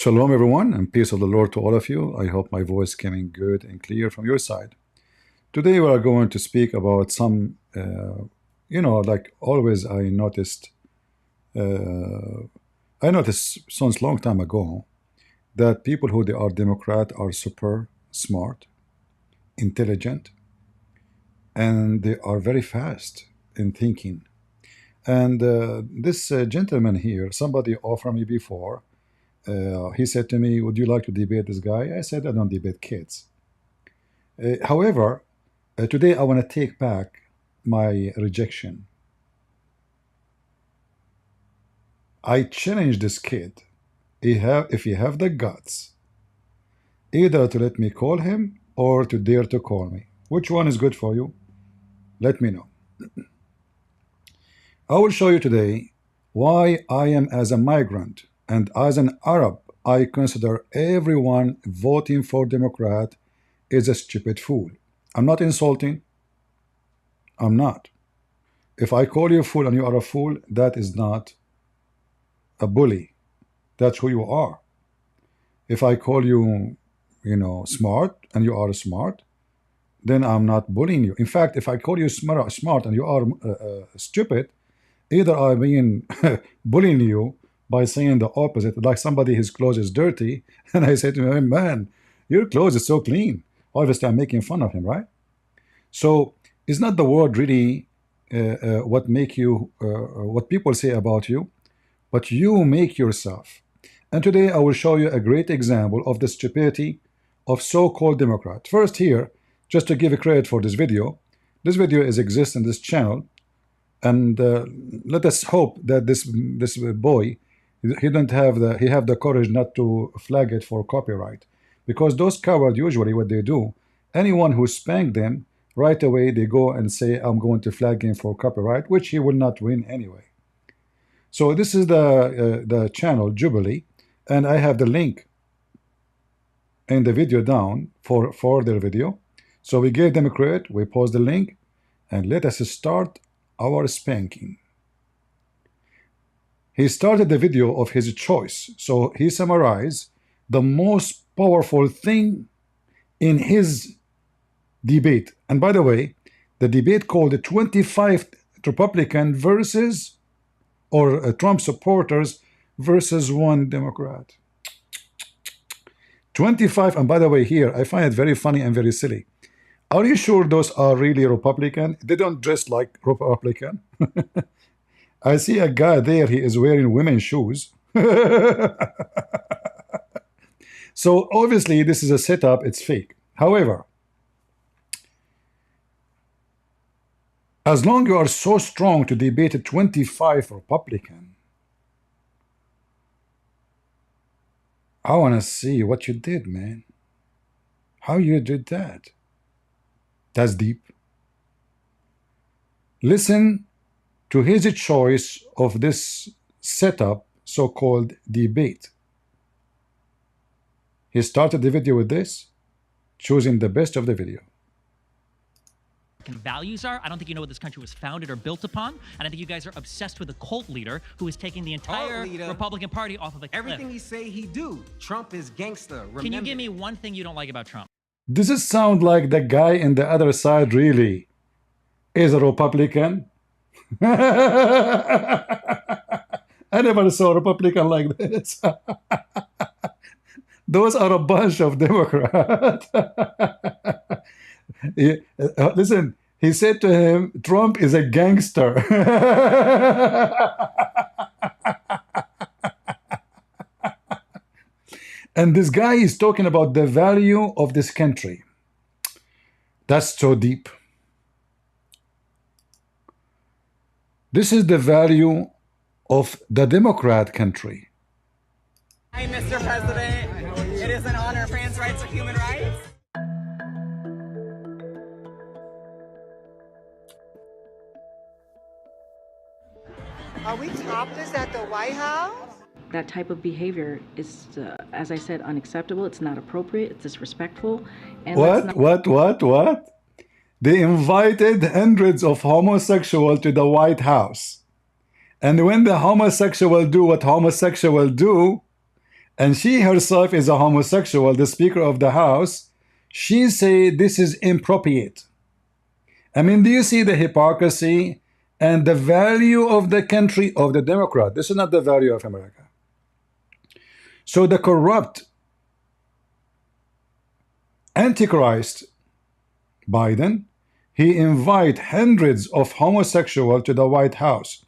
Shalom, everyone, and peace of the Lord to all of you. I hope my voice coming good and clear from your side. Today we are going to speak about some, like always I noticed since long time ago that people who they are Democrat are super smart, intelligent, and they are very fast in thinking. And this gentleman here, somebody offered me before. He said to me, would you like to debate this guy? I said, I don't debate kids. However, today I want to take back my rejection. I challenge this kid, if he have the guts, either to let me call him or to dare to call me. Which one is good for you? Let me know. I will show you today why I am as a migrant and as an Arab, I consider everyone voting for Democrat is a stupid fool. I'm not insulting. I'm not. If I call you a fool and you are a fool, that is not a bully. That's who you are. If I call you, smart and you are smart, then I'm not bullying you. In fact, if I call you smart and you are stupid, either I'm being bullying you by saying the opposite, like somebody his clothes is dirty, and I say to him, man, your clothes is so clean. Obviously, I'm making fun of him, right? So it's not the word really what make you, what people say about you, but you make yourself. And today I will show you a great example of the stupidity of so-called Democrat. First here, just to give a credit for this video exists in this channel, and let us hope that this boy, he have the courage not to flag it for copyright, because those cowards usually what they do, anyone who spanked them, right away they go and say I'm going to flag him for copyright, which he will not win anyway. So this is the channel Jubilee, and I have the link in the video down for their video. So we gave them a credit, we post the link, and let us start our spanking. He started the video of his choice, so he summarized the most powerful thing in his debate. And by the way, the debate called the 25 Republican versus, or Trump supporters versus 1 Democrat. 25, and by the way, here, I find it very funny and very silly. Are you sure those are really Republican? They don't dress like Republican. I see a guy there, he is wearing women's shoes. So obviously this is a setup, it's fake. However, as long you are so strong to debate a 25 Republican, I want to see what you did, man. How you did that? That's deep. Listen to his choice of this setup, so-called debate. He started the video with this, choosing the best of the video. Values are. I don't think you know what this country was founded or built upon, and I think you guys are obsessed with a cult leader who is taking the entire Republican Party off of a cliff. Everything he say he do. Trump is gangster. Remember. Can you give me one thing you don't like about Trump? Does it sound like the guy in the other side really is a Republican? I never saw a Republican like this. Those are a bunch of Democrats. Listen, he said to him, Trump is a gangster. And this guy is talking about the value of this country. That's so deep. This is the value of the Democrat country. Hi, Mr. President. It is an honor. Fans' rights are human rights. Are we topless at the White House? That type of behavior is, as I said, unacceptable. It's not appropriate. It's disrespectful. And What? They invited hundreds of homosexuals to the White House. And when the homosexual do what homosexual do, and she herself is a homosexual, the Speaker of the House, she said this is inappropriate. I mean, do you see the hypocrisy and the value of the country of the Democrat? This is not the value of America. So the corrupt Antichrist Biden, he invite hundreds of homosexuals to the White House.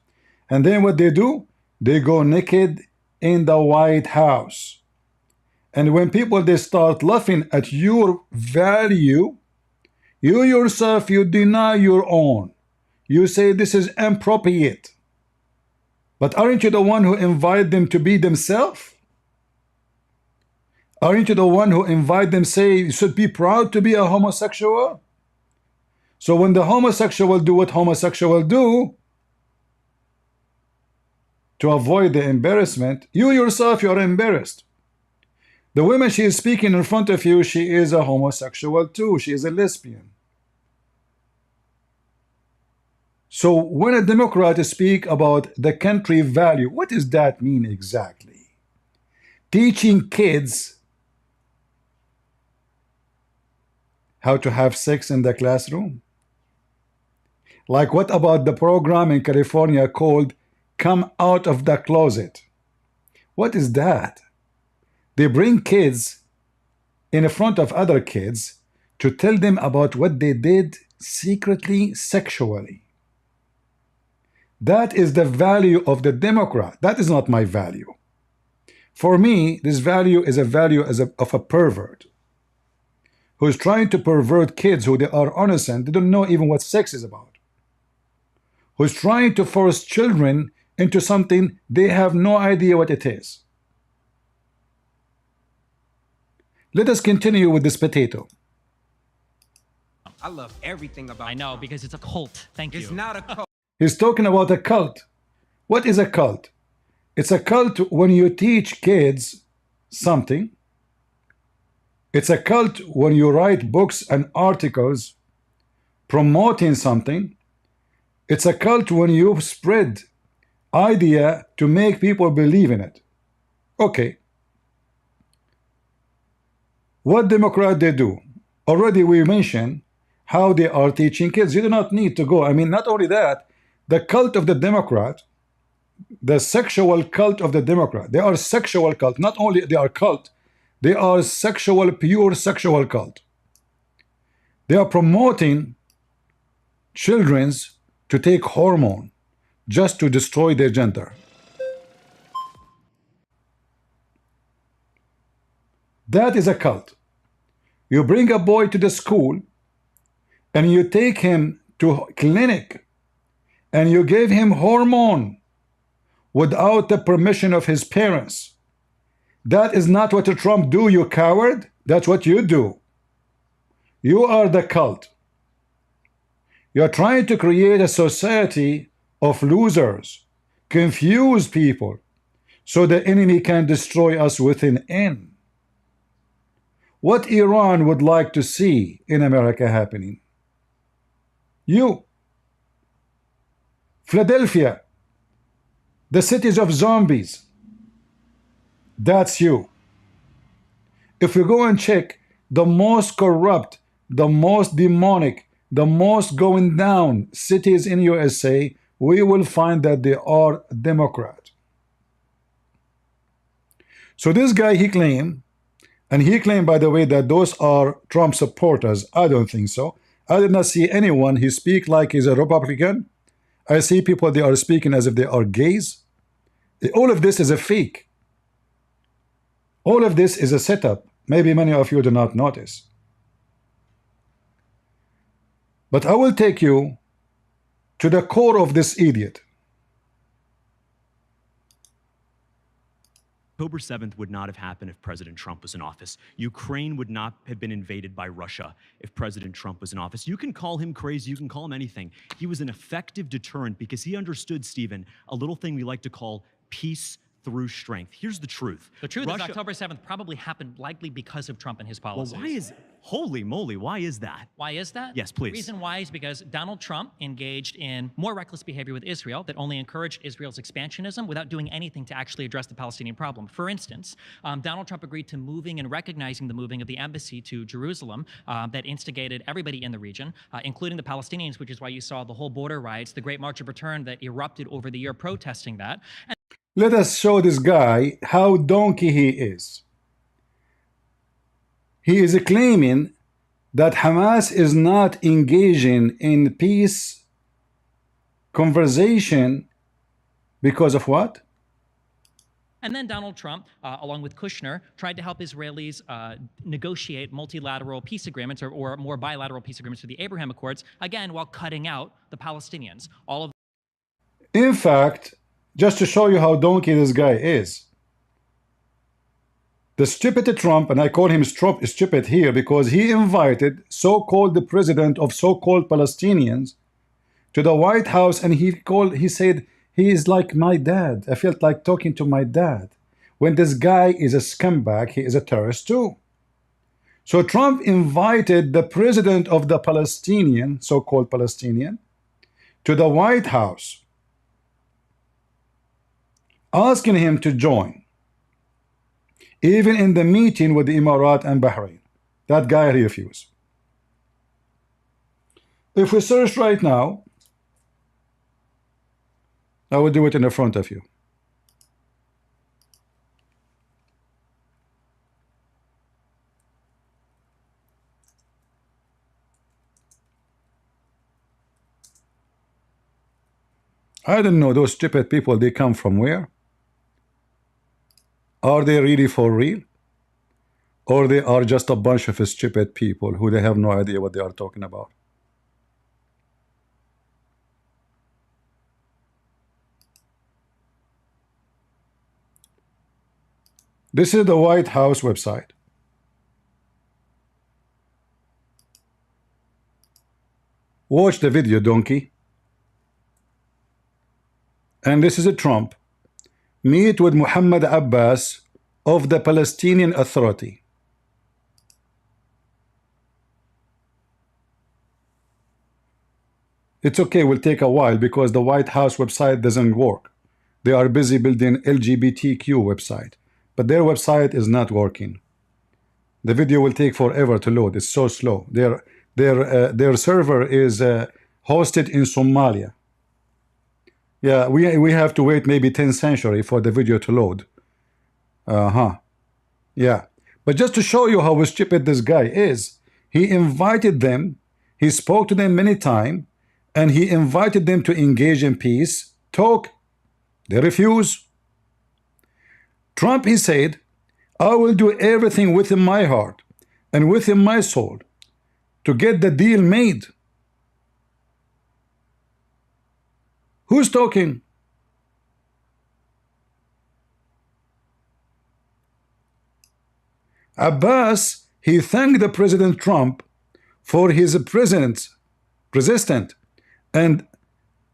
And then what they do? They go naked in the White House. And when people, they start laughing at your value, you yourself, you deny your own. You say this is inappropriate. But aren't you the one who invite them to be themselves? Aren't you the one who invite them, say you should be proud to be a homosexual? So when the homosexual do what homosexual do, to avoid the embarrassment, you yourself, you are embarrassed. The woman she is speaking in front of you, she is a homosexual too. She is a lesbian. So when a Democrat speak about the country value, what does that mean exactly? Teaching kids how to have sex in the classroom? Like what about the program in California called Come Out of the Closet? What is that? They bring kids in front of other kids to tell them about what they did secretly, sexually. That is the value of the Democrat. That is not my value. For me, this value is a value of a pervert who is trying to pervert kids who they are innocent. They don't know even what sex is about. Who is trying to force children into something they have no idea what it is. Let us continue with this potato. I love everything about I know, because it's a cult. Thank you. It's not a cult. He's talking about a cult. What is a cult? It's a cult when you teach kids something. It's a cult when you write books and articles promoting something. It's a cult when you spread idea to make people believe in it. Okay. What Democrat they do? Already we mentioned how they are teaching kids. You do not need to go. I mean, not only that, the cult of the Democrat, the sexual cult of the Democrat, they are sexual cult. Not only they are cult, they are sexual, pure sexual cult. They are promoting children's to take hormone just to destroy their gender. That is a cult. You bring a boy to the school and you take him to a clinic and you give him hormone without the permission of his parents. That is not what Trump do, you coward. That's what you do. You are the cult. You are trying to create a society of losers, confuse people, so the enemy can destroy us within. What Iran would like to see in America happening? You. Philadelphia, the cities of zombies. That's you. If we go and check the most corrupt, the most demonic, the most going down cities in USA, we will find that they are Democrat. So this guy, he claimed, and he claimed, by the way, that those are Trump supporters. I don't think so. I did not see anyone who speak like he's a Republican. I see people, they are speaking as if they are gays. All of this is a fake. All of this is a setup. Maybe many of you do not notice. But I will take you to the core of this idiot. October 7th would not have happened if President Trump was in office. Ukraine would not have been invaded by Russia if President Trump was in office. You can call him crazy, you can call him anything. He was an effective deterrent because he understood, Stephen, a little thing we like to call peace through strength. Here's the truth. The truth is October 7th probably happened likely because of Trump and his policies. Well, why is, holy moly, why is that? Why is that? Yes, please. The reason why is because Donald Trump engaged in more reckless behavior with Israel that only encouraged Israel's expansionism without doing anything to actually address the Palestinian problem. For instance, Donald Trump agreed to moving and recognizing the moving of the embassy to Jerusalem that instigated everybody in the region, including the Palestinians, which is why you saw the whole border riots, the Great March of Return that erupted over the year protesting that. And Let us show this guy how donkey he is. He is claiming that Hamas is not engaging in peace conversation because of what? And then Donald Trump, along with Kushner, tried to help Israelis negotiate multilateral peace agreements or more bilateral peace agreements through the Abraham Accords, again, while cutting out the Palestinians. All of In fact, just to show you how donkey this guy is, the stupid Trump, and I call him stupid here because he invited so-called the president of so-called Palestinians to the White House, and he said he is like my dad. I felt like talking to my dad. When this guy is a scumbag, he is a terrorist too. So Trump invited the president of the Palestinian, so-called Palestinian, to the White House, asking him to join, even in the meeting with the Emirat and Bahrain. That guy refused. If we search right now, I will do it in the front of you. I don't know, those stupid people, they come from where? Are they really for real? Or they are just a bunch of stupid people who they have no idea what they are talking about? This is the White House website. Watch the video, donkey. And this is a Trump. Meet with Muhammad Abbas of the Palestinian Authority. It's okay, will take a while because the White House website doesn't work. They are busy building LGBTQ website, but their website is not working. The video will take forever to load. It's so slow. Their server is hosted in Somalia. Yeah, we have to wait maybe 10th century for the video to load. Yeah, but just to show you how stupid this guy is, he invited them, he spoke to them many times, and he invited them to engage in peace talk. They refuse. Trump, he said, I will do everything within my heart and within my soul to get the deal made. Who's talking? Abbas, he thanked the President Trump for his persistent and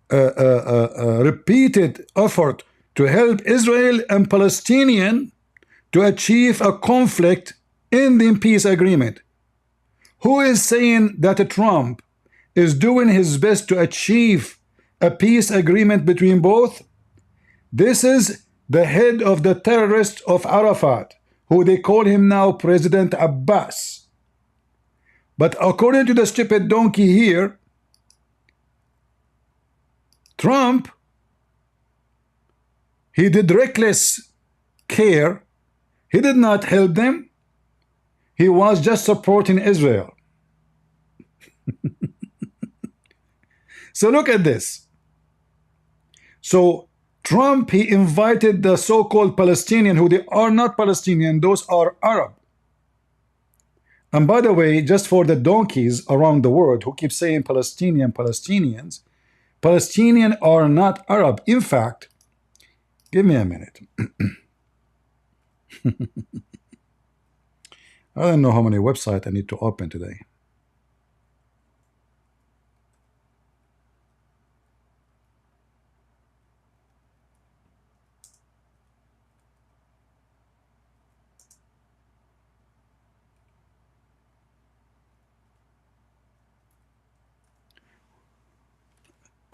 repeated effort to help Israel and Palestinian to achieve a conflict in the peace agreement. Who is saying that Trump is doing his best to achieve a peace agreement between both? This is the head of the terrorists of Arafat, who they call him now President Abbas. But according to the stupid donkey here, Trump, he did reckless care. He did not help them. He was just supporting Israel. So look at this. So Trump, he invited the so-called Palestinian, who they are not Palestinian, those are Arab. And by the way, just for the donkeys around the world who keep saying Palestinians, Palestinians are not Arab. In fact, give me a minute. I don't know how many websites I need to open today.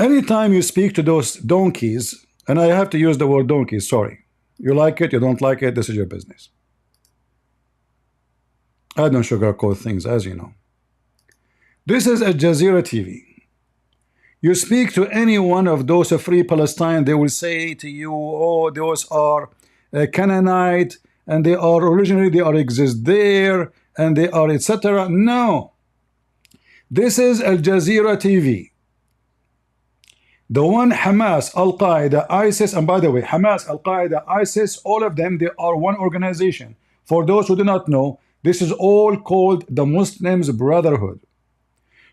Anytime you speak to those donkeys, and I have to use the word donkeys, sorry. You like it, you don't like it, this is your business. I don't sugarcoat things, as you know. This is Al Jazeera TV. You speak to any one of those Free Palestine, they will say to you, oh, those are Canaanite, and they are originally, they are exist there, and they are etc. No. This is Al Jazeera TV. The one Hamas, Al-Qaeda, ISIS, and by the way, Hamas, Al-Qaeda, ISIS, all of them, they are one organization. For those who do not know, this is all called the Muslims Brotherhood.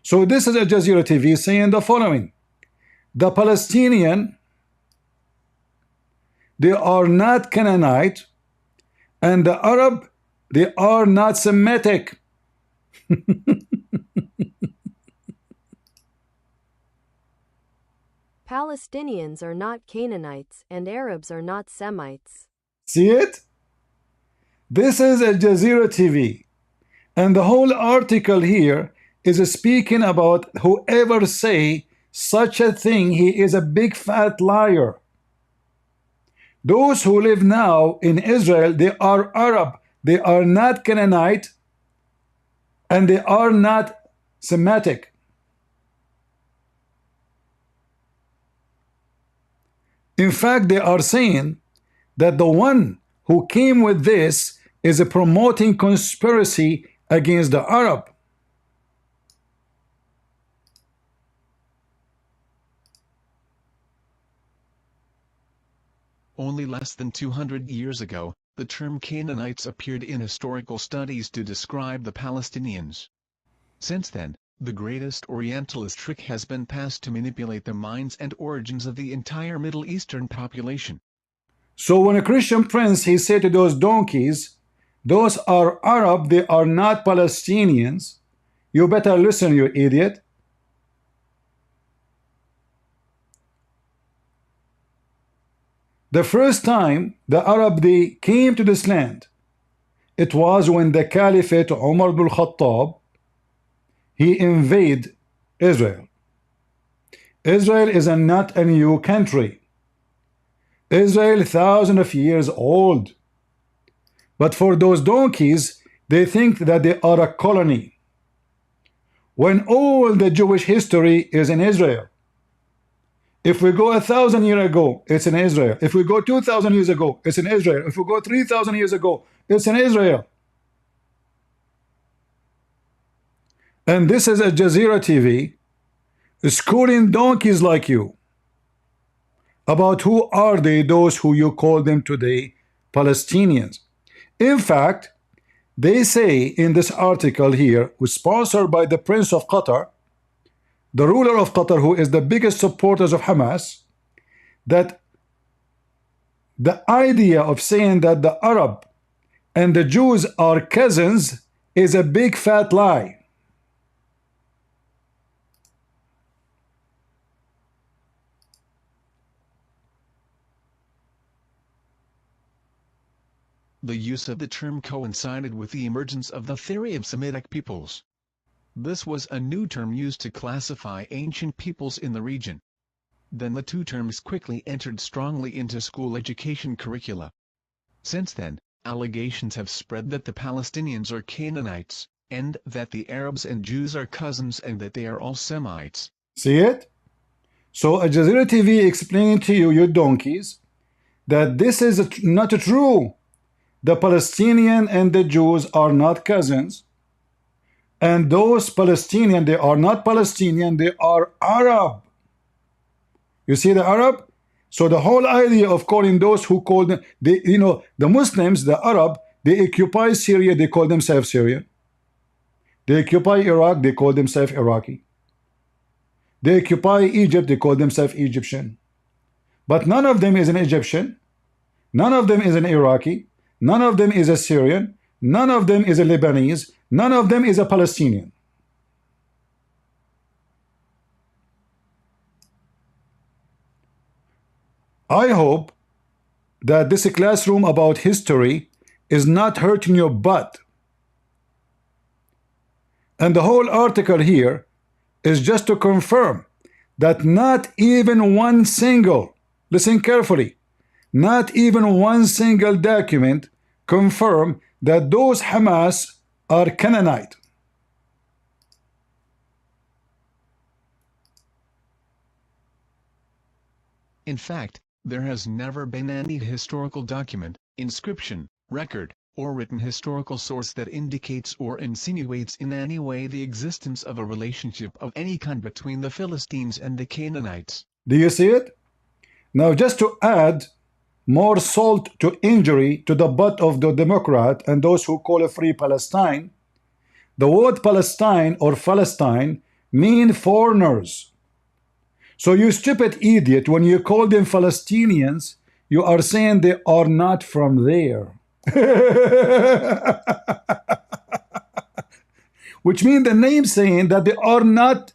So this is Al Jazeera TV saying the following: the Palestinian, they are not Canaanite, and the Arab, they are not Semitic. Palestinians are not Canaanites and Arabs are not Semites. See it? This is Al Jazeera TV, and the whole article here is speaking about whoever say such a thing, he is a big fat liar. Those who live now in Israel, they are Arab, they are not Canaanite, and they are not Semitic. In fact, they are saying that the one who came with this is promoting conspiracy against the Arab. Only less than 200 years ago, the term Canaanites appeared in historical studies to describe the Palestinians. Since then, the greatest Orientalist trick has been passed to manipulate the minds and origins of the entire Middle Eastern population. So when a Christian prince, he said to those donkeys, those are Arab, they are not Palestinians, you better listen, you idiot. The first time the Arab, they came to this land, it was when the Caliphate Umar ibn Khattab, he invaded Israel. Israel is not a new country. Israel, thousands of years old. But for those donkeys, they think that they are a colony, when all the Jewish history is in Israel. If we go 1,000 years ago, it's in Israel. If we go 2,000 years ago, it's in Israel. If we go 3,000 years ago, it's in Israel. And this is Al Jazeera TV schooling donkeys like you about who are they, those who you call them today Palestinians. In fact, they say in this article here, was sponsored by the Prince of Qatar, the ruler of Qatar, who is the biggest supporters of Hamas, that the idea of saying that the Arab and the Jews are cousins is a big fat lie. The use of the term coincided with the emergence of the theory of Semitic peoples. This was a new term used to classify ancient peoples in the region. Then the two terms quickly entered strongly into school education curricula. Since then, allegations have spread that the Palestinians are Canaanites, and that the Arabs and Jews are cousins and that they are all Semites. See it? So Al Jazeera TV explaining to you, you donkeys, that this is not true. The Palestinian and the Jews are not cousins, and those Palestinian, they are not Palestinian, they are Arab. You see the Arab? So the whole idea of calling those who call them, they, you know, the Muslims, the Arab, they occupy Syria, they call themselves Syrian. They occupy Iraq, they call themselves Iraqi. They occupy Egypt, they call themselves Egyptian. But none of them is an Egyptian, none of them is an Iraqi, none of them is a Syrian, none of them is a Lebanese, none of them is a Palestinian. I hope that this classroom about history is not hurting your butt. And the whole article here is just to confirm that not even one single, listen carefully, not even one single document confirm that those Hamas are Canaanite. In fact, there has never been any historical document, inscription, record, or written historical source that indicates or insinuates in any way the existence of a relationship of any kind between the Philistines and the Canaanites. Do you see it? Now, just to add more salt to injury to the butt of the Democrat and those who call a free Palestine, the word Palestine or Palestine mean foreigners. So you stupid idiot, when you call them Palestinians, you are saying they are not from there. Which means the name saying that they are not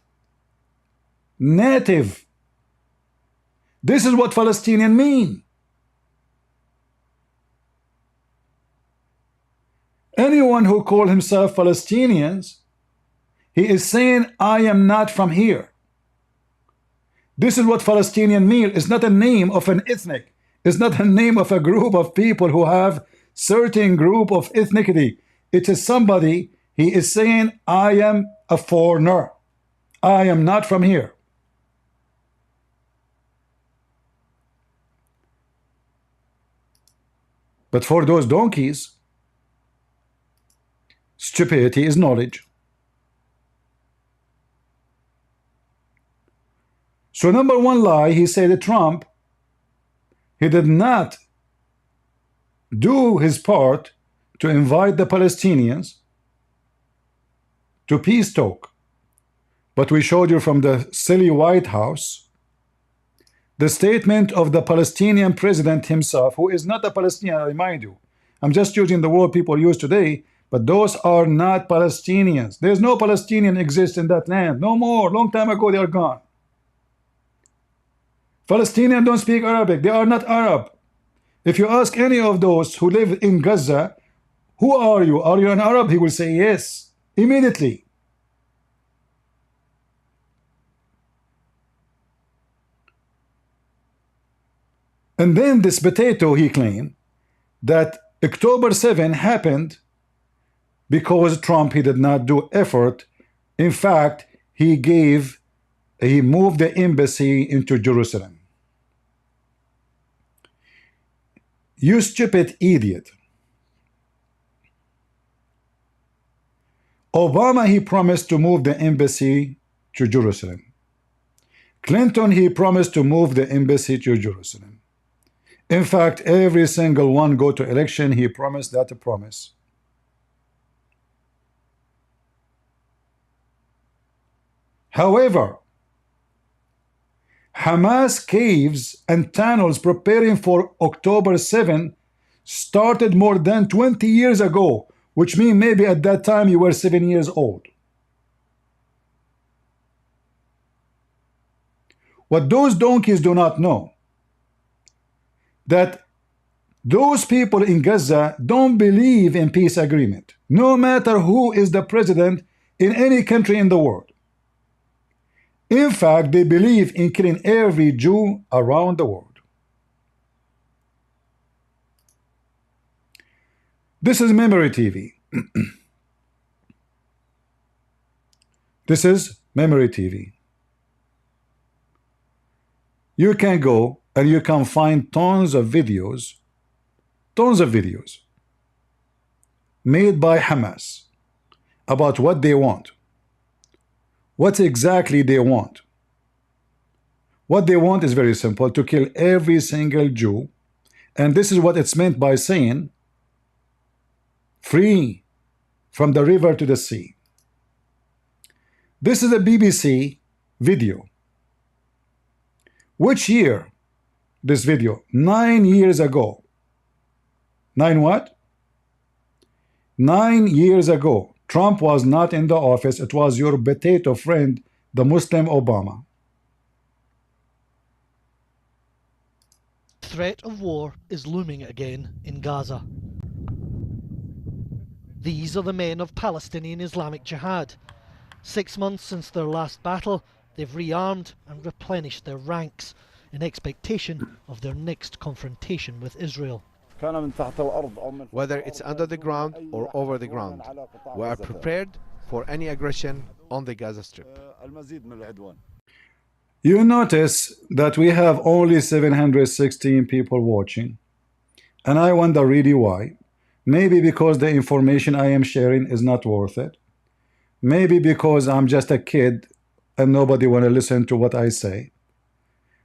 native. This is what Palestinian mean. Anyone who call himself Palestinians, he is saying, I am not from here. This is what Palestinian mean. It's not a name of an ethnic. It's not a name of a group of people who have certain group of ethnicity. It is somebody, he is saying, I am a foreigner. I am not from here. But for those donkeys, stupidity is knowledge. So number one lie, he said that Trump, he did not do his part to invite the Palestinians to peace talk. But we showed you from the silly White House the statement of the Palestinian president himself, who is not a Palestinian, I remind you. I'm just using the word people use today, but those are not Palestinians. There's no Palestinian exist in that land. No more. Long time ago, they are gone. Palestinians don't speak Arabic. They are not Arab. If you ask any of those who live in Gaza, who are you? Are you an Arab? He will say yes, immediately. And then this potato, he claimed that October 7 happened because Trump, he did not do effort. In fact, he moved the embassy into Jerusalem. You stupid idiot. Obama, he promised to move the embassy to Jerusalem. Clinton, he promised to move the embassy to Jerusalem. In fact, every single one go to election, he promised that promise. However, Hamas caves and tunnels preparing for October 7 started more than 20 years ago, which means maybe at that time you were 7 years old. What those donkeys do not know, that those people in Gaza don't believe in peace agreement, no matter who is the president in any country in the world. In fact, they believe in killing every Jew around the world. This is Memory TV. This is Memory TV. You can go and you can find tons of videos made by Hamas about what they want. What exactly they want. What they want is very simple, to kill every single Jew. And this is what it's meant by saying, free from the river to the sea. This is a BBC video. Which year? This video, 9 years ago. 9 what? 9 years ago. Trump was not in the office. It was your potato friend, the Muslim Obama. Threat of war is looming again in Gaza. These are the men of Palestinian Islamic Jihad. 6 months since their last battle, They've rearmed and replenished their ranks in expectation of their next confrontation with Israel. Whether it's under the ground or over the ground, we are prepared for any aggression on the Gaza Strip. You notice that we have only 716 people watching, and I wonder really why. Maybe because the information I am sharing is not worth it. Maybe because I'm just a kid and nobody want to listen to what I say.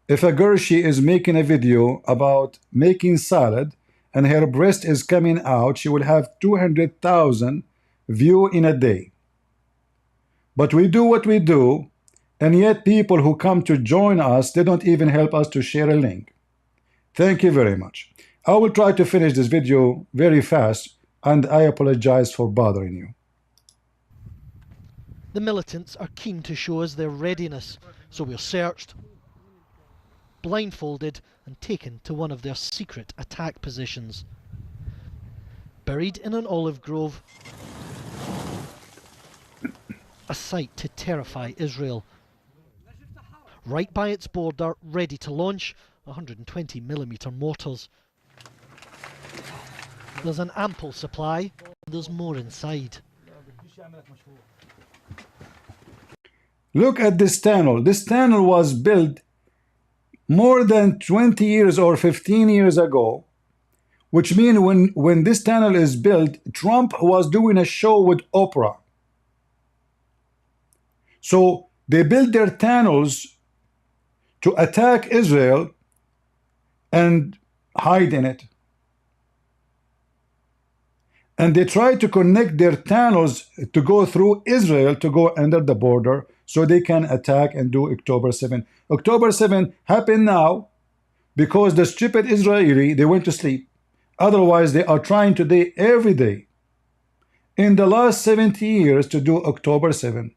If a girl, she is making a video about making salad and her breast is coming out, she will have 200,000 views in a day. But we do what we do, and yet people who come to join us, they don't even help us to share a link. Thank you very much. I will try to finish this video very fast, and I apologize for bothering you. The militants are keen to show us their readiness, so we're searched, blindfolded and taken to one of their secret attack positions. Buried in an olive grove, a sight to terrify Israel. Right by its border, ready to launch 120mm mortars. There's an ample supply, and there's more inside. Look at this tunnel. This tunnel was built more than 20 years or 15 years ago, which means when this tunnel is built, Trump was doing a show with Oprah. So they built their tunnels to attack Israel and hide in it. And they try to connect their tunnels to go through Israel, to go under the border, so they can attack and do October 7. October 7 happened now because the stupid Israeli, they went to sleep. Otherwise, they are trying today, every day, in the last 70 years to do October 7.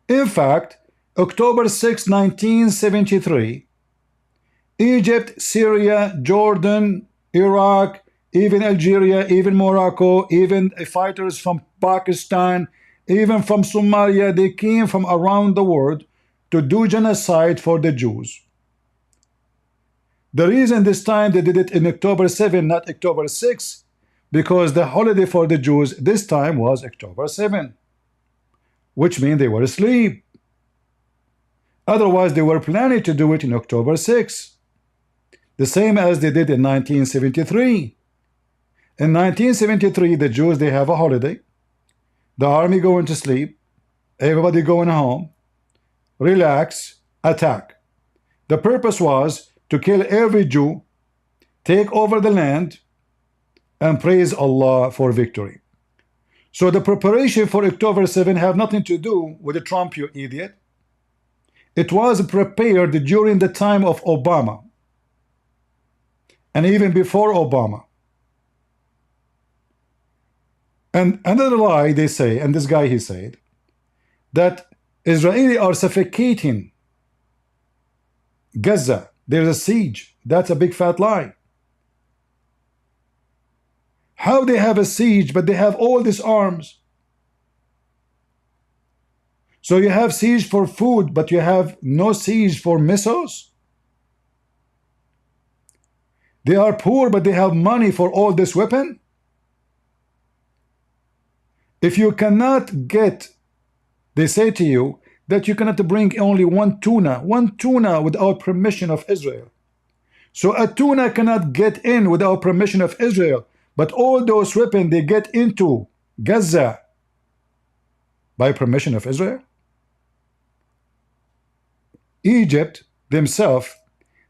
In fact, October 6, 1973, Egypt, Syria, Jordan, Iraq, even Algeria, even Morocco, even fighters from Pakistan, even from Somalia, they came from around the world to do genocide for the Jews. The reason this time they did it in October 7, not October 6, because the holiday for the Jews this time was October 7, which means they were asleep. Otherwise, they were planning to do it in October 6, the same as they did in 1973. In 1973, the Jews, they have a holiday. The army going to sleep, everybody going home, relax, attack. The purpose was to kill every Jew, take over the land, and praise Allah for victory. So the preparation for October 7 have nothing to do with the Trump, you idiot. It was prepared during the time of Obama, and even before Obama. And another lie they say, and this guy he said, that Israelis are suffocating Gaza. There's a siege. That's a big fat lie. How they have a siege, but they have all these arms? So you have siege for food, but you have no siege for missiles? They are poor, but they have money for all this weapon? If you cannot get, they say to you that you cannot bring only one tuna without permission of Israel. So a tuna cannot get in without permission of Israel, but all those weapons, they get into Gaza by permission of Israel. Egypt themselves,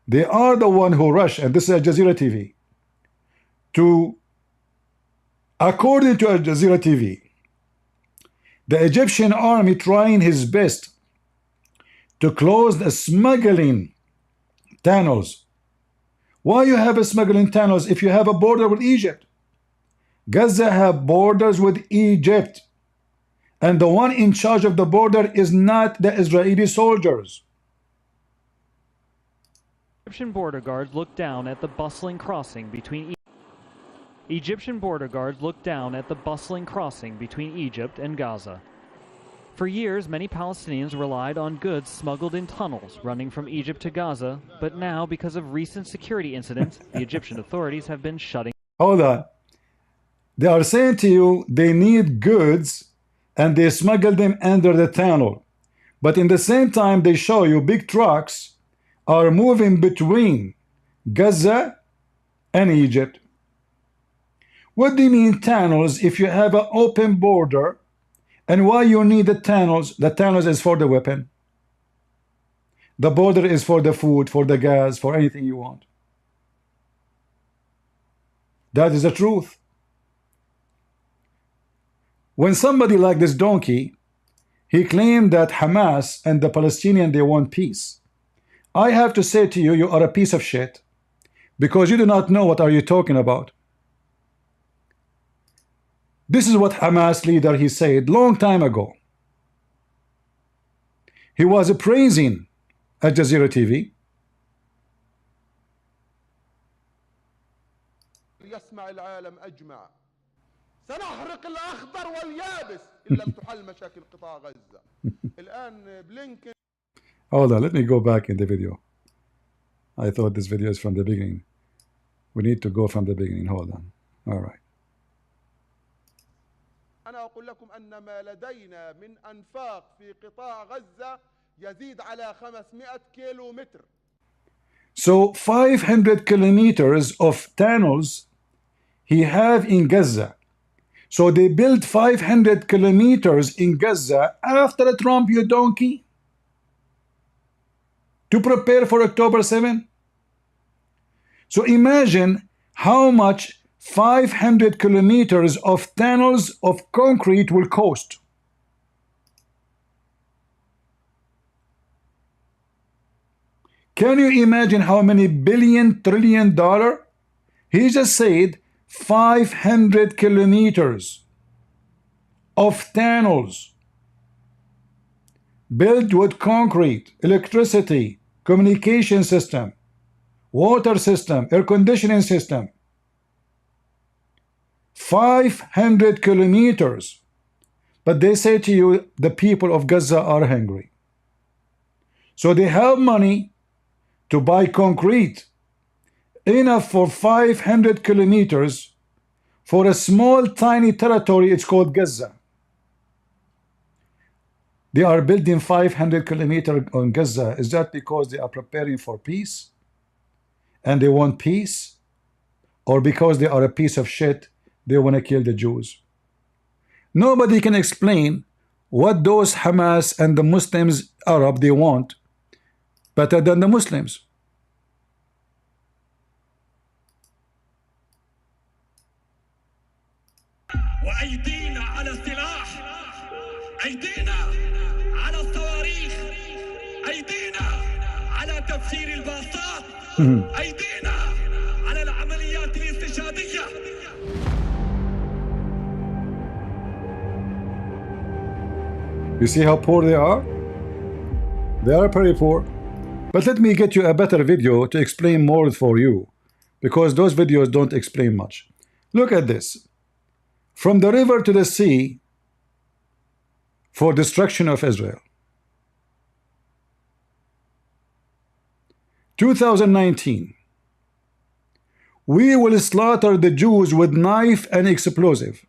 they are the one who rush, and this is Al Jazeera TV, to, according to Al Jazeera TV, the Egyptian army trying his best to close the smuggling tunnels. Why you have a smuggling tunnels if you have a border with Egypt? Gaza have borders with Egypt, and the one in charge of the border is not the Israeli soldiers. Egyptian border guards look down at the bustling crossing between Egypt and Gaza. For years, many Palestinians relied on goods smuggled in tunnels running from Egypt to Gaza, but now, because of recent security incidents, the Egyptian authorities have been shutting. Hold on. They are saying to you they need goods and they smuggle them under the tunnel. But in the same time, they show you big trucks are moving between Gaza and Egypt. What do you mean tunnels if you have an open border? And why you need the tunnels? The tunnels is for the weapon. The border is for the food, for the gas, for anything you want. That is the truth. When somebody like this donkey, he claimed that Hamas and the Palestinians, they want peace. I have to say to you, you are a piece of shit, because you do not know what are you talking about. This is what Hamas leader, he said long time ago. He was praising Al Jazeera TV. يسمع العالم أجمع سنحرق الأخضر واليابس إن لم تحل مشاكل قطاع غزة. الآن بلينكن. Hold on, let me go back in the video. I thought this video is from the beginning. We need to go from the beginning. Hold on. All right. أنا أقول لكم أن ما لدينا من أنفاق في قطاع غزة يزيد على 500 كيلومتر. So 500 kilometers of tunnels he have in Gaza. So they built 500 kilometers in Gaza after Trump, you donkey, to prepare for October 7. So imagine how much 500 kilometers of tunnels of concrete will cost. Can you imagine how many billion, trillion dollar? He just said 500 kilometers of tunnels built with concrete, electricity, communication system, water system, air conditioning system. 500 kilometers. But they say to you, the people of Gaza are hungry. So they have money to buy concrete enough for 500 kilometers for a small tiny territory. It's called Gaza. They are building 500 kilometers on Gaza. Is that because they are preparing for peace and they want peace, or because they are a piece of shit, they want to kill the Jews? Nobody can explain what those Hamas and the Muslims, Arab, they want better than the Muslims. وأيدينا على السلاح، أيدينا على الصواريخ، أيدينا على تفجير الباصات، أيدينا على العمليات الاستشهادية. You see how poor they are? They are very poor. But let me get you a better video to explain more for you, because those videos don't explain much. Look at this. From the river to the sea for destruction of Israel. 2019. We will slaughter the Jews with knife and explosive.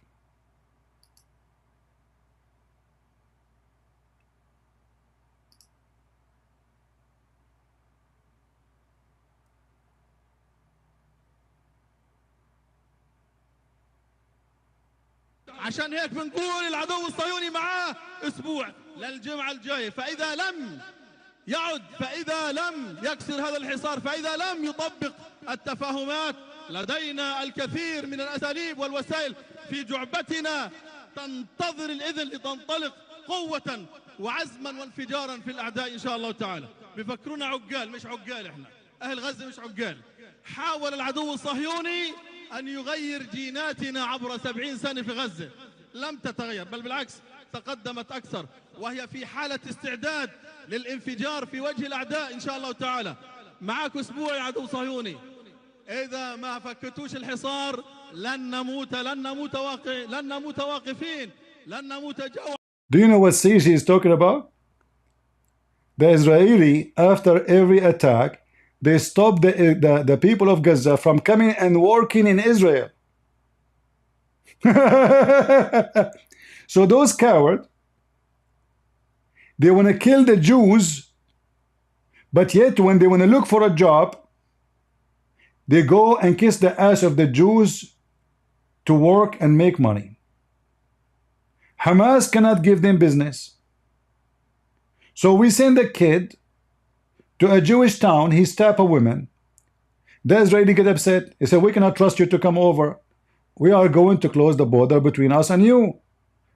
عشان هيك بنقول العدو الصهيوني معاه اسبوع للجمعه الجايه، فاذا لم يعد، فاذا لم يكسر هذا الحصار، فاذا لم يطبق التفاهمات، لدينا الكثير من الاساليب والوسائل في جعبتنا تنتظر الاذن لتنطلق قوه وعزما وانفجارا في الاعداء ان شاء الله تعالى. بفكرونا عقال، مش عقال، احنا اهل غزه مش عقال. حاول العدو الصهيوني أن يغير جيناتنا عبر 70 سنة في غزة، لم تتغير، بل بالعكس تقدمت أكثر، وهي في حالة استعداد للانفجار في وجه الأعداء إن شاء الله تعالى. معاك أسبوع يا عدو صهيوني، إذا ما فكتوش الحصار لن نموت واقفين، لن نموت جوعا. Do you know what Sisi is talking about? The Israeli, after every attack, they stop the people of Gaza from coming and working in Israel. So those cowards, they want to kill the Jews, but yet when they want to look for a job, they go and kiss the ass of the Jews to work and make money. Hamas cannot give them business. So we send a kid to a Jewish town, he stab a woman. The Israeli get upset. He said, we cannot trust you to come over. We are going to close the border between us and you.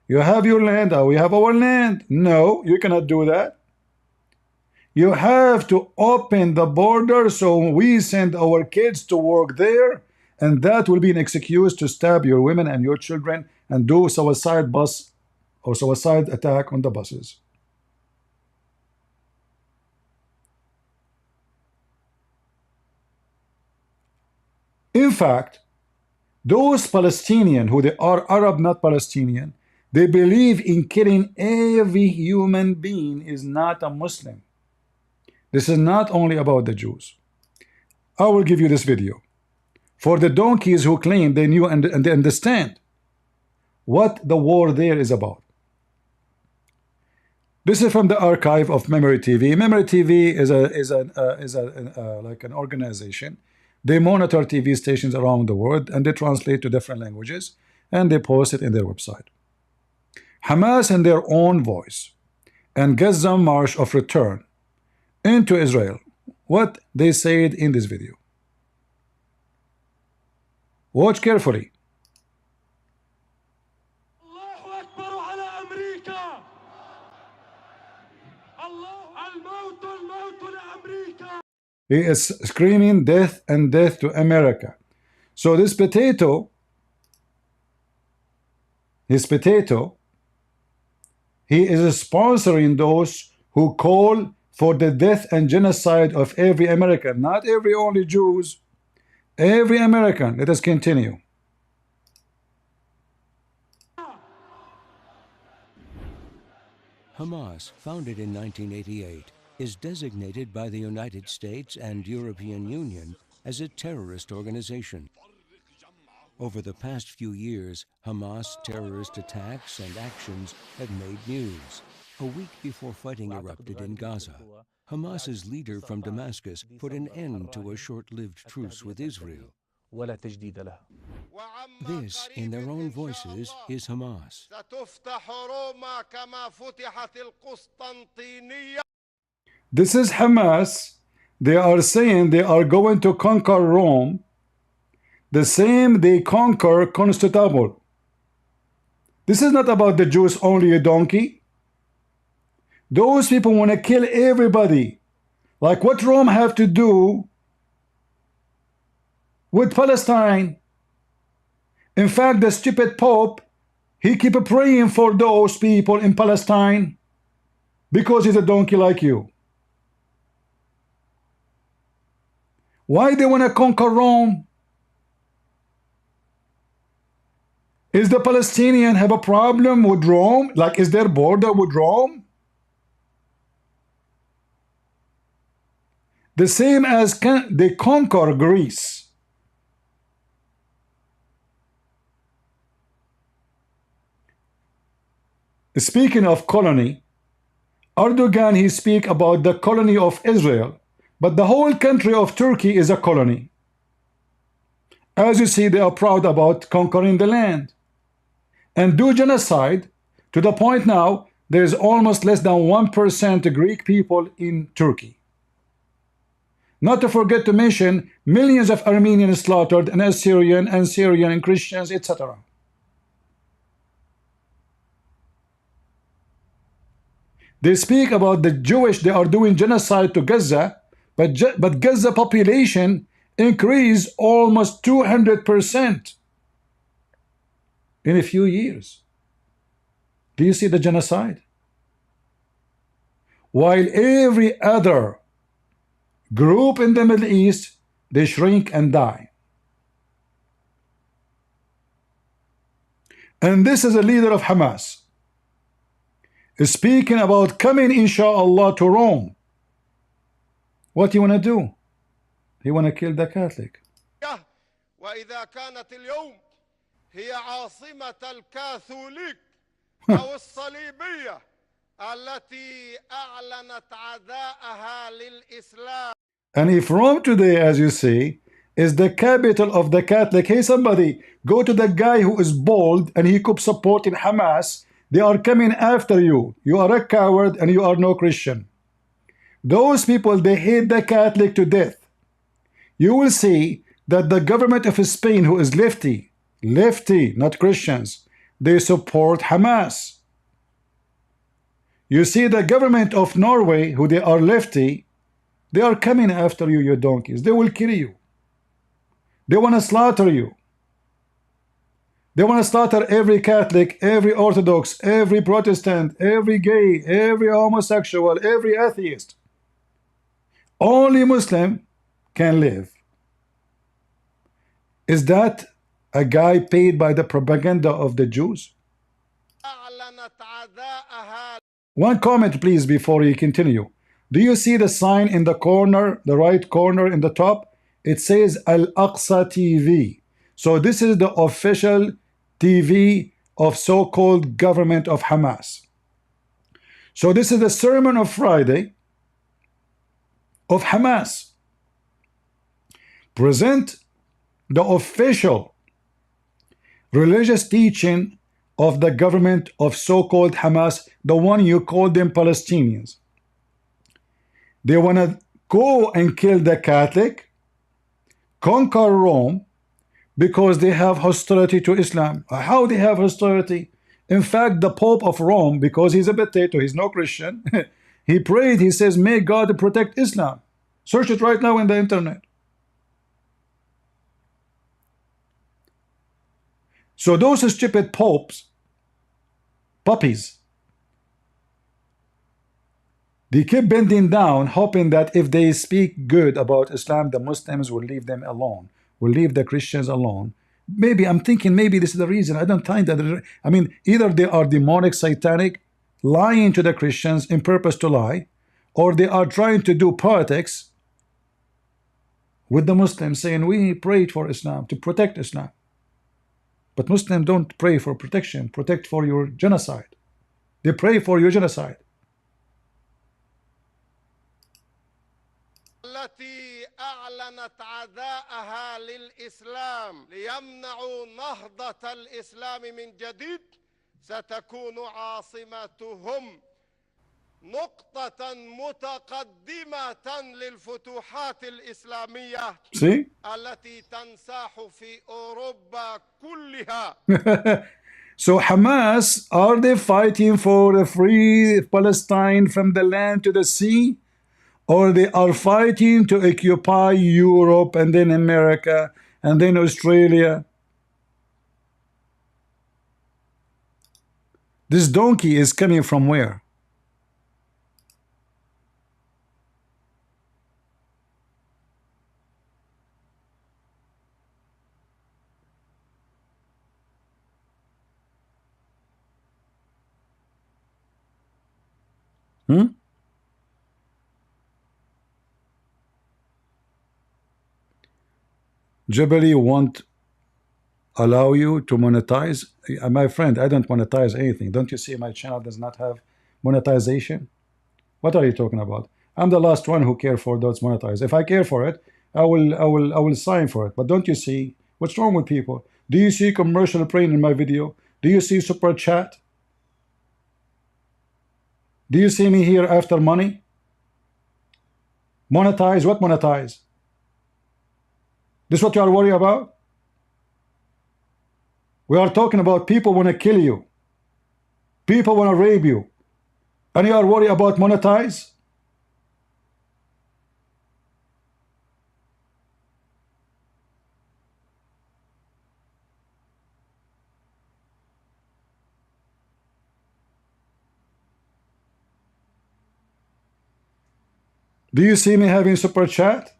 You have your land, we have our land. No, you cannot do that. You have to open the border so we send our kids to work there, and that will be an excuse to stab your women and your children and do suicide bus or suicide attack on the buses. In fact, those Palestinians who they are Arab, not Palestinian, they believe in killing every human being is not a Muslim. This is not only about the Jews. I will give you this video. For the donkeys who claim they knew and they understand what the war there is about. This is from the archive of Memory TV. Memory TV is like an organization. They monitor TV stations around the world and they translate to different languages and they post it in their website. Hamas in their own voice and Gaza March of Return into Israel, what they said in this video. Watch carefully. He is screaming death and death to America. So this potato, he is sponsoring those who call for the death and genocide of every American, not every only Jews, every American. Let us continue. Hamas, founded in 1988, is designated by the United States and European Union as a terrorist organization. Over the past few years, Hamas terrorist attacks and actions have made news. A week before fighting erupted in Gaza, Hamas's leader from Damascus put an end to a short-lived truce with Israel. This, in their own voices, is Hamas. This is Hamas. They are saying they are going to conquer Rome, the same they conquer Constantinople. This is not about the Jews only, a donkey. Those people want to kill everybody. Like what Rome have to do with Palestine? In fact, the stupid Pope, he keep praying for those people in Palestine because he's a donkey like you. Why they want to conquer Rome? Is the Palestinian have a problem with Rome? Like, is there border with Rome? The same as they conquer Greece. Speaking of colony, Erdogan, he speak about the colony of Israel, but the whole country of Turkey is a colony. As you see, they are proud about conquering the land and do genocide to the point now there is almost less than 1% Greek people in Turkey. Not to forget to mention millions of Armenians slaughtered and Assyrian and Syrian and Christians, etc. They speak about the Jewish, they are doing genocide to Gaza, but Gaza population increased almost 200% in a few years. Do you see the genocide? While every other group in the Middle East, they shrink and die. And this is a leader of Hamas. speaking about coming, inshallah, to Rome. What do you want to do? He want to kill the Catholic. وإذا كانت اليوم هي عاصمة الكاثوليك أو الصليبية التي أعلنت عداءها للإسلام. And if Rome today, as you see, is the capital of the Catholic, hey, somebody, go to the guy who is bold and he could support in Hamas. They are coming after you. You are a coward and you are no Christian. Those people, they hate the Catholic to death. You will see that the government of Spain, who is lefty, not Christians, they support Hamas. You see the government of Norway, who they are lefty, they are coming after you, you donkeys. They will kill you. They want to slaughter you. They want to slaughter every Catholic, every Orthodox, every Protestant, every gay, every homosexual, every atheist. Only Muslim can live. Is that a guy paid by the propaganda of the Jews? One comment, please, before you continue. Do you see the sign in the corner, the right corner in the top? It says Al-Aqsa TV. So this is the official TV of so-called government of Hamas. So this is the sermon of Friday of Hamas. Present the official religious teaching of the government of so-called Hamas, the one you call them Palestinians. They want to go and kill the Catholic, conquer Rome, because they have hostility to Islam. How they have hostility? In fact, the Pope of Rome, because he's a potato, he's no Christian, he prayed, he says, may God protect Islam. Search it right now in the internet. So those stupid popes, puppies, they keep bending down, hoping that if they speak good about Islam, the Muslims will leave them alone, will leave the Christians alone. Maybe, I'm thinking, maybe this is the reason. I don't find that. I mean, either they are demonic, satanic, lying to the Christians in purpose to lie, or they are trying to do politics with the Muslims, saying, we prayed for Islam, to protect Islam. But Muslims don't pray for protection, protect for your genocide. They pray for your genocide. التي أعلنت عداءها للإسلام ليمنعوا نهضة الإسلام من جديد ستكون عاصمتهم نقطة متقدمة للفتوحات الإسلامية التي تنساح في أوروبا كلها. So Hamas, are they fighting for a free Palestine from the land to the sea? Or they are fighting to occupy Europe and then America and then Australia? This donkey is coming from where? Jubilee won't allow you to monetize. My friend, I don't monetize anything. Don't you see my channel does not have monetization? What are you talking about? I'm the last one who care for those monetized. If I care for it, I will sign for it. But don't you see what's wrong with people? Do you see commercial praying in my video? Do you see super chat? Do you see me here after money? Monetize? What monetize? This is what you are worried about? We are talking about people want to kill you. People want to rape you. And you are worried about monetize? Do you see me having super chat?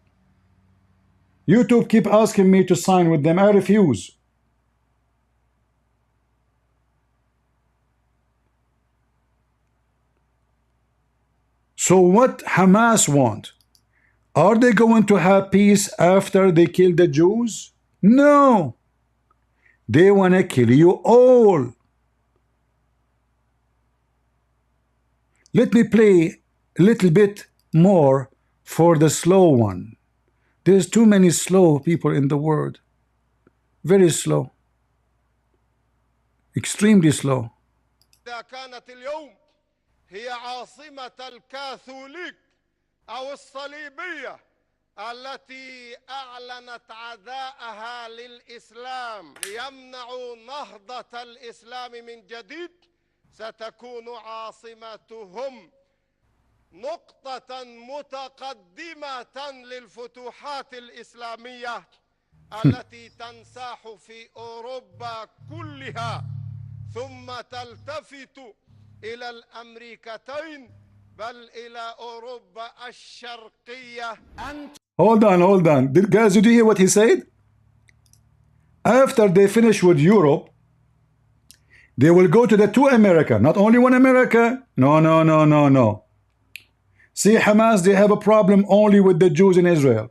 YouTube keep asking me to sign with them. I refuse. So what Hamas want? Are they going to have peace after they kill the Jews? No. They want to kill you all. Let me play a little bit more for the slow one. There's too many slow people in the world. Very slow. Extremely slow. إذا كانت اليوم هي عاصمة الكاثوليك أو الصليبية التي أعلنت عداءها للإسلام ليمنعوا نهضة الإسلام من جديد، ستكون عاصمتهم نقطة متقدمة للفتوحات الإسلامية التي تنساح في أوروبا كلها، ثم تلتفت إلى الأمريكتين بل إلى أوروبا الشرقية. Hold on. Guys, did you hear what he said? After they finish with Europe, they will go to the two America. Not only one America. No. See, Hamas, they have a problem only with the Jews in Israel.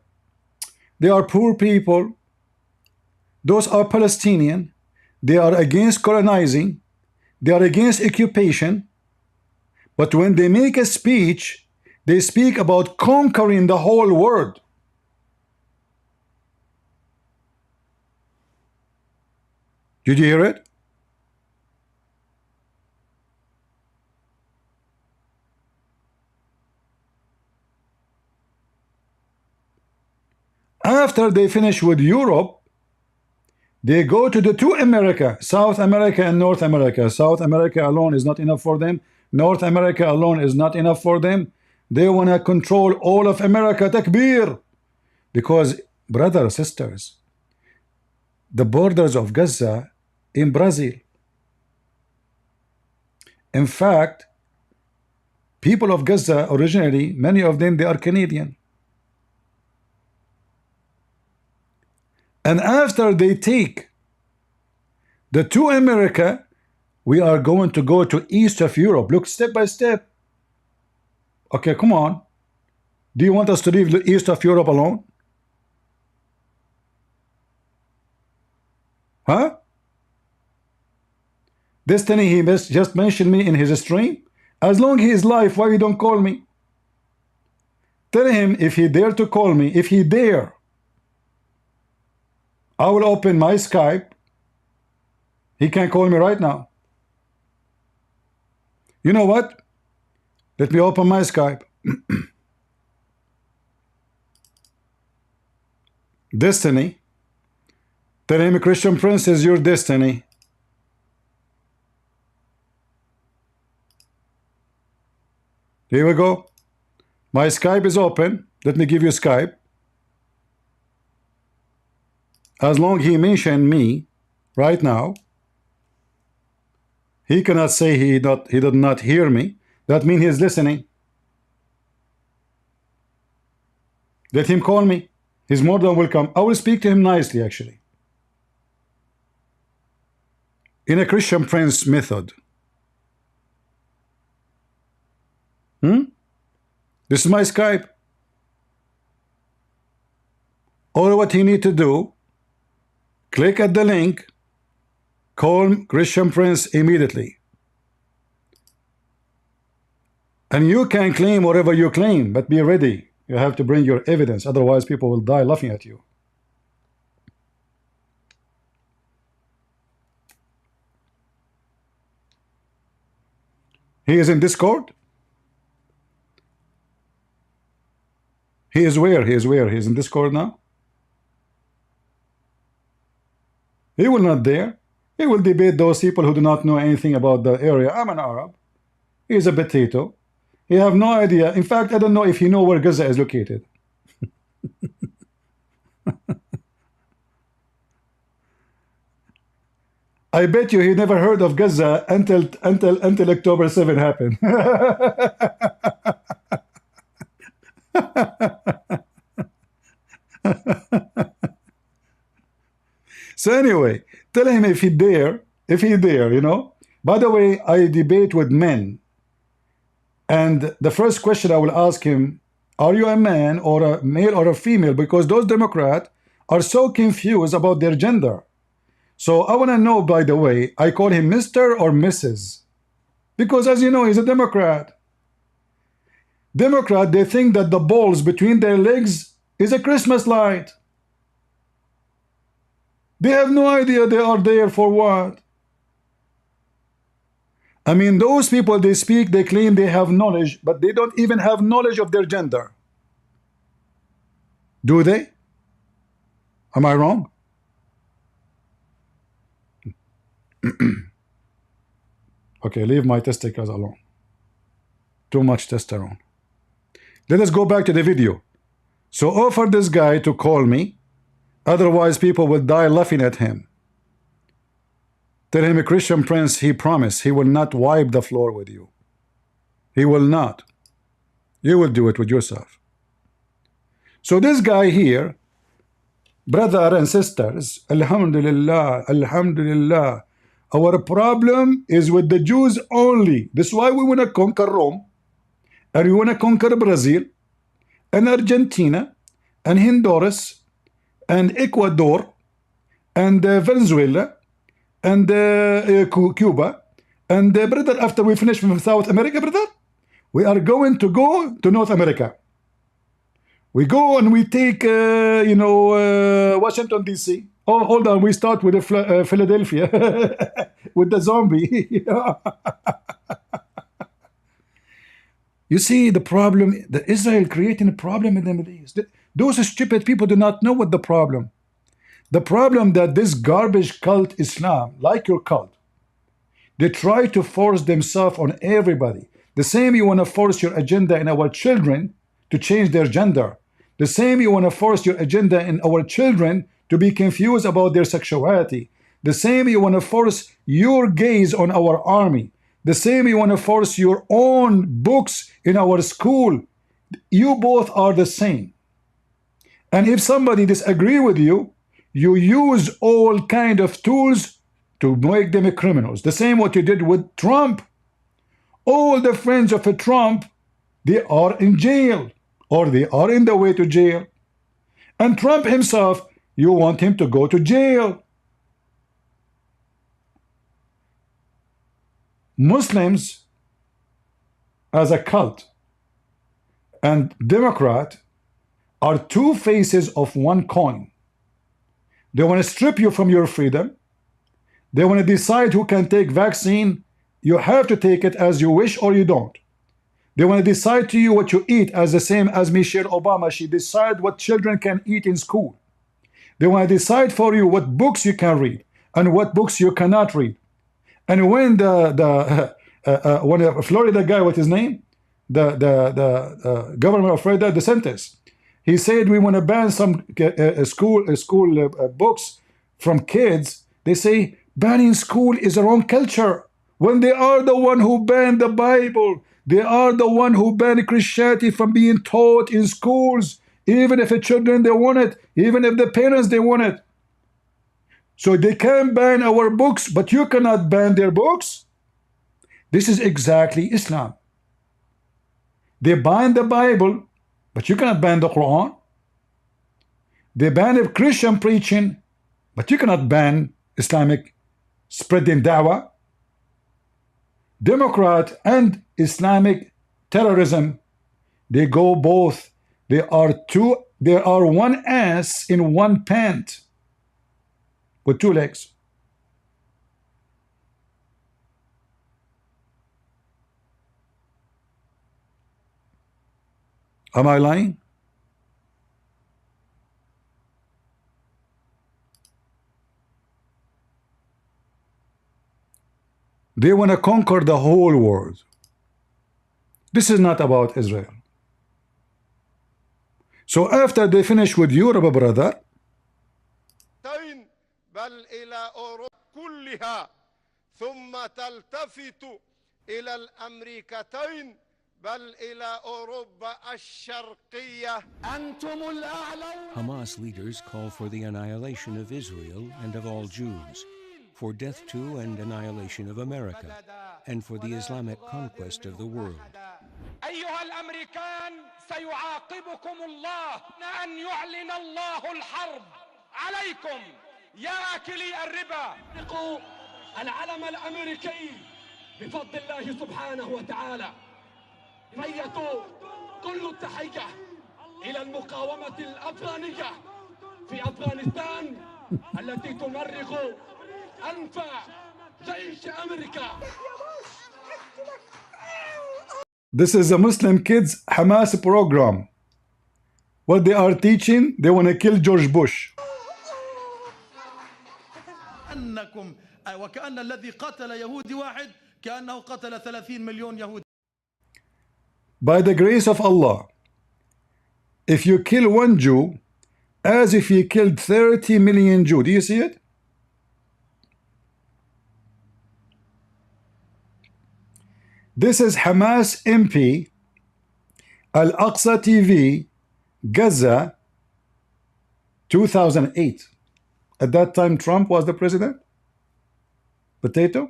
They are poor people. Those are Palestinian. They are against colonizing. They are against occupation. But when they make a speech, they speak about conquering the whole world. Did you hear it? After they finish with Europe, they go to the two America, South America and North America. South America alone is not enough for them. North America alone is not enough for them. They want to control all of America. Takbir. Because, brothers, sisters, the borders of Gaza in Brazil. In fact, people of Gaza originally, many of them, they are Canadian. And after they take the two America, we are going to go to east of Europe. Look, step by step. Okay, come on. Do you want us to leave the east of Europe alone? Huh? Destiny, he just mentioned me in his stream. As long as he is live, why you don't call me? Tell him if he dare to call me, if he dare, I will open my Skype. He can call me right now. You know what? Let me open my Skype. Destiny. Tell him Christian Prince is your destiny. Here we go. My Skype is open. Let me give you Skype. As long as he mentioned me right now, he cannot say he did not hear me. That means he's listening. Let him call me. He's more than welcome. I will speak to him nicely, actually. In a Christian Prince method. This is my Skype. All what he need to do, click at the link, call Christian Prince immediately. And you can claim whatever you claim, but be ready. You have to bring your evidence, otherwise people will die laughing at you. He is in Discord. He is where? He is where? He is in Discord now. He will not dare. He will debate those people who do not know anything about the area. I'm an Arab. He is a potato. He have no idea. In fact, I don't know if he know where Gaza is located. I bet you he never heard of Gaza until October 7 happened. So anyway, tell him if he dare, you know. By the way, I debate with men. And the first question I will ask him, are you a man or a male or a female? Because those Democrats are so confused about their gender. So I want to know, by the way, I call him Mr. or Mrs. Because as you know, he's a Democrat. Democrat, they think that the balls between their legs is a Christmas light. They have no idea they are there for what. I mean, those people, they speak, they claim they have knowledge, but they don't even have knowledge of their gender. Do they? Am I wrong? Okay, leave my testicles alone. Too much testosterone. Let us go back to the video. So offer this guy to call me, otherwise people will die laughing at him. Tell him, a Christian Prince, he promised he will not wipe the floor with you. He will not. You will do it with yourself. So this guy here, brother and sisters, Alhamdulillah, Alhamdulillah, our problem is with the Jews only. This is why we want to conquer Rome, and we want to conquer Brazil, and Argentina, and Honduras, and Ecuador, and Venezuela, and Cuba, and brother, after we finish from South America, brother, we are going to go to North America. We go and we take, Washington, D.C. Oh, hold on, we start with Philadelphia, with the zombie. You see the problem, the Israel creating a problem in the Middle East. Those stupid people do not know what the problem. The problem that this garbage cult Islam, like your cult, they try to force themselves on everybody. The same you want to force your agenda in our children to change their gender. The same you want to force your agenda in our children to be confused about their sexuality. The same you want to force your gaze on our army. The same you want to force your own books in our school. You both are the same. And if somebody disagree with you, you use all kind of tools to make them criminals. The same what you did with Trump. All the friends of Trump, they are in jail, or they are in the way to jail. And Trump himself, you want him to go to jail. Muslims as a cult and Democrat are two faces of one coin. They want to strip you from your freedom. They want to decide who can take vaccine. You have to take it as you wish or you don't. They want to decide to you what you eat, as the same as Michelle Obama. She decided what children can eat in school. They want to decide for you what books you can read and what books you cannot read. And when when a Florida guy, what's his name? The governor of Florida, DeSantis, he said we want to ban some school books from kids. They say banning school is the wrong culture, when they are the one who banned the Bible. They are the one who banned Christianity from being taught in schools, even if the children they want it, even if the parents they want it. So they can ban our books, but you cannot ban their books. This is exactly Islam. They ban the Bible, but you cannot ban the Quran. They ban Christian preaching, but you cannot ban Islamic spreading da'wah. Democrat and Islamic terrorism, they go both. They are one ass in one pant with two legs. Am I lying? They want to conquer the whole world. This is not about Israel. So after they finish with Europe, brother, بل إلى أوروبا كلها ثم تلتفت إلى الأمريكتين بل إلى أوروبا الشرقية أنتم الأعلون. Hamas leaders call for the annihilation of Israel and of all Jews, for death to and annihilation of America, and for the Islamic conquest of the world. الأمريكان سيعاقبكم الله أن يعلن الله الحرب عليكم يا آكلي الربا. العلم الأمريكي بفضل الله سبحانه وتعالى. تحية كل التحية إلى المقاومة الأفغانية في أفغانستان التي تمرغ أنف جيش أمريكا. This is a Muslim kids Hamas program. What they are teaching, they want to kill George Bush. أنكم وكأن الذي قتل يهودي واحد كأنه قتل 30 مليون يهودي. By the grace of Allah, if you kill one Jew, as if you killed 30 million Jews. Do you see it? This is Hamas MP, Al-Aqsa TV, Gaza, 2008. At that time, Trump was the president. Potato.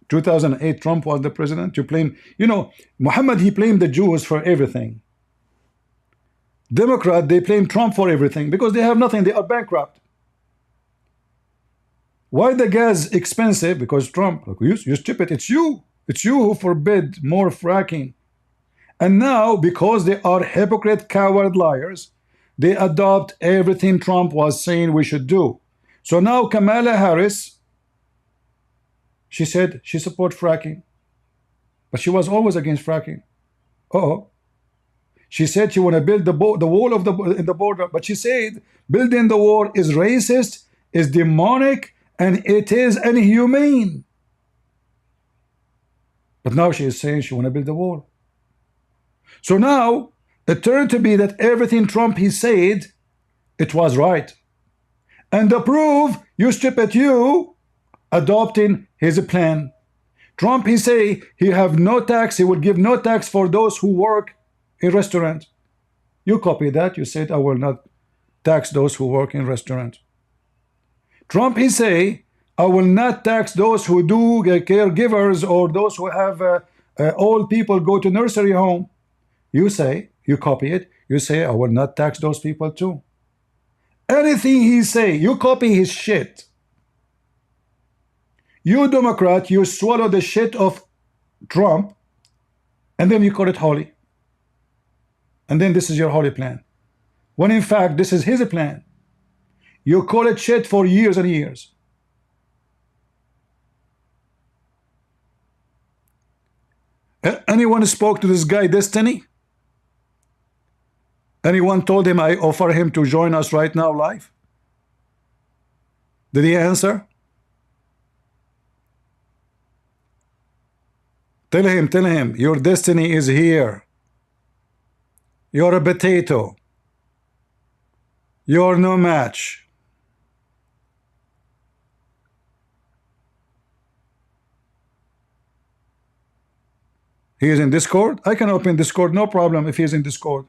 In 2008, Trump was the president. You blame, you know, Muhammad, he blamed the Jews for everything. Democrat, they blame Trump for everything because they have nothing. They are bankrupt. Why the gas expensive? Because Trump. Look, you stupid. It's you. It's you who forbid more fracking. And now, because they are hypocrite, coward liars, they adopt everything Trump was saying we should do. So now Kamala Harris, she said she supports fracking, but she was always against fracking. She said she want to build the wall of in the border, but she said building the wall is racist, is demonic, and it is inhumane. But now she is saying she want to build the wall. So now it turned to be that everything Trump he said, it was right. And the proof, you stupid you, adopting his plan. Trump he say he have no tax, he will give no tax for those who work in restaurants. You copy that, you said I will not tax those who work in restaurants. Trump he say I will not tax those who do caregivers or those who have old people go to nursery home. You say, you copy it, you say I will not tax those people too. Anything he say, you copy his shit. You Democrat, you swallow the shit of Trump and then you call it holy. And then this is your holy plan. When in fact this is his plan. You call it shit for years and years. Anyone spoke to this guy Destiny? Anyone told him I offer him to join us right now live? Did he answer? Tell him, your destiny is here. You're a potato. You're no match. He is in Discord? I can open Discord, no problem if he's in Discord.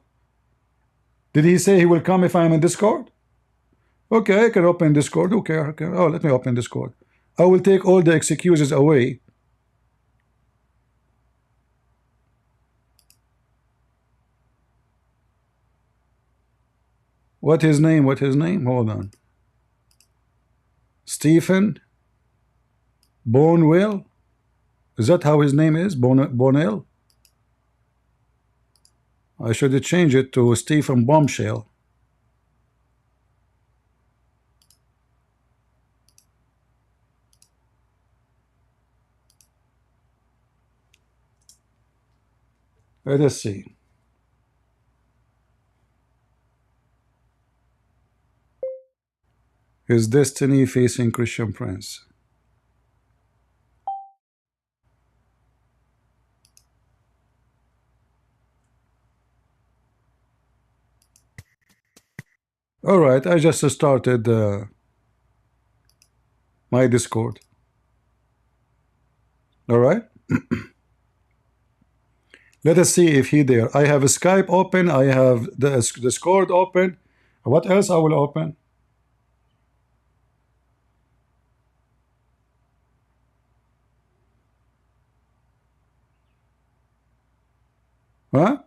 Did he say he will come if I'm in Discord? Okay, I can open Discord. Okay, okay. Oh, let me open Discord. I will take all the excuses away. What his name? What his name? Hold on. Stephen Bonnell. Is that how his name is? Bonnell? I should change it to Stephen Bombshell. Let us see. His destiny facing Christian Prince. All right, I just started my Discord. All right. Let us see if he there. I have a Skype open. I have the Discord open. What else I will open? Huh?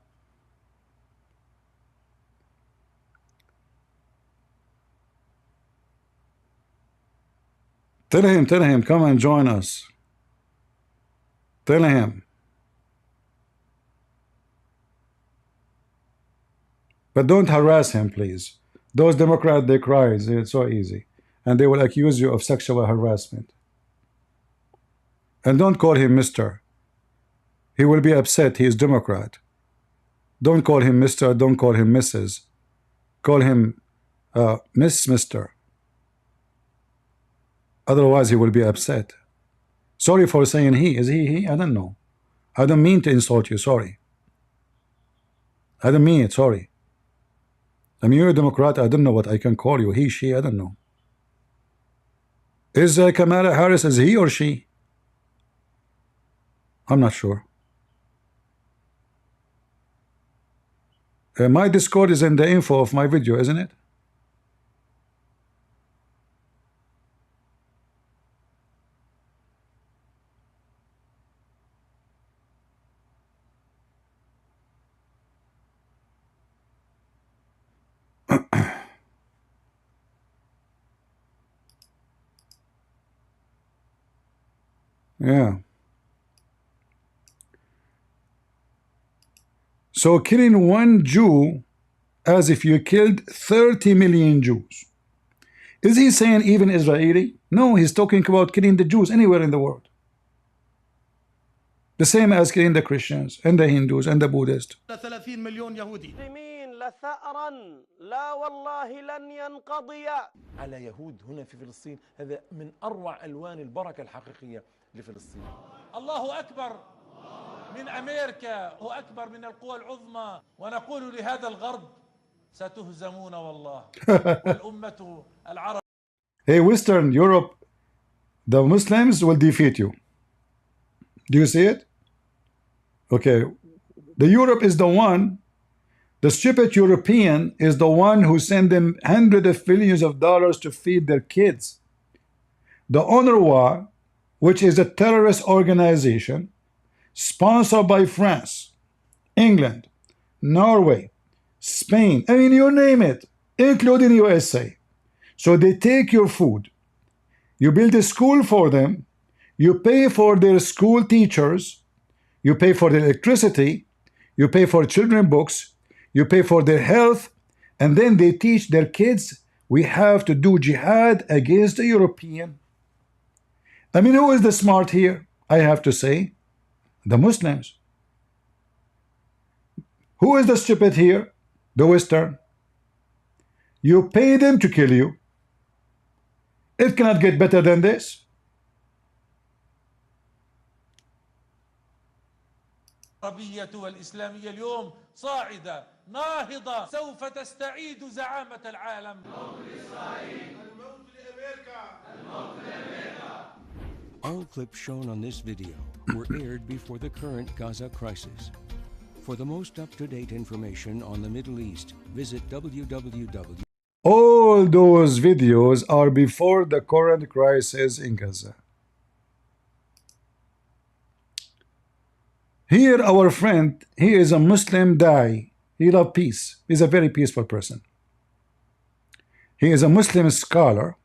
Tell him, come and join us. Tell him. But don't harass him, please. Those Democrats, they cry. It's so easy. And they will accuse you of sexual harassment. And don't call him Mr. He will be upset. He is Democrat. Don't call him Mr. Don't call him Mrs. Call him Miss Mr. Otherwise, he will be upset. Sorry for saying he. Is he? I don't know. I don't mean to insult you. Sorry. I don't mean it. Sorry. I mean, you're a Democrat. I don't know what I can call you. He, she, I don't know. Is Kamala Harris, is he or she? I'm not sure. My Discord is in the info of my video, isn't it? Yeah. So killing one Jew as if you killed 30 million Jews. Is he saying even Israeli? No, he's talking about killing the Jews anywhere in the world. The same as killing the Christians and the Hindus and the Buddhists. 30 مليون يهودي لثأرا لا والله لن ينقضي على يهود هنا في فلسطين. هذا من أروع ألوان البركة الحقيقية لفلسطين. الله أكبر من أمريكا وأكبر من القوى العظمى، ونقول لهذا الغرب ستهزمون والله. والأمة العرب. Hey, Western Europe, the Muslims will defeat you. Do you see it? Okay, the Europe is the one, the stupid European is the one who sent them hundreds of billions of dollars to feed their kids. The UNRWA, which is a terrorist organization sponsored by France, England, Norway, Spain, I mean, you name it, including USA. So they take your food, you build a school for them, you pay for their school teachers, you pay for their electricity, you pay for children books, you pay for their health, and then they teach their kids, we have to do jihad against the European. I mean, who is the smart here? I have to say, the Muslims. Who is the stupid here? The Western. You pay them to kill you. It cannot get better than this. العربية والإسلامية اليوم صاعدة ناهضة سوف تستعيد زعامة العالم. الموت لإسرائيل، الموت لأمريكا، الموت لأمريكا. All clips shown on this video were aired before the current Gaza crisis. For the most up-to-date information on the Middle East, visit www. All those videos are before the current crisis in Gaza. Here, our friend, he is a Muslim Dai. He loves peace. He's a very peaceful person. He is a Muslim scholar.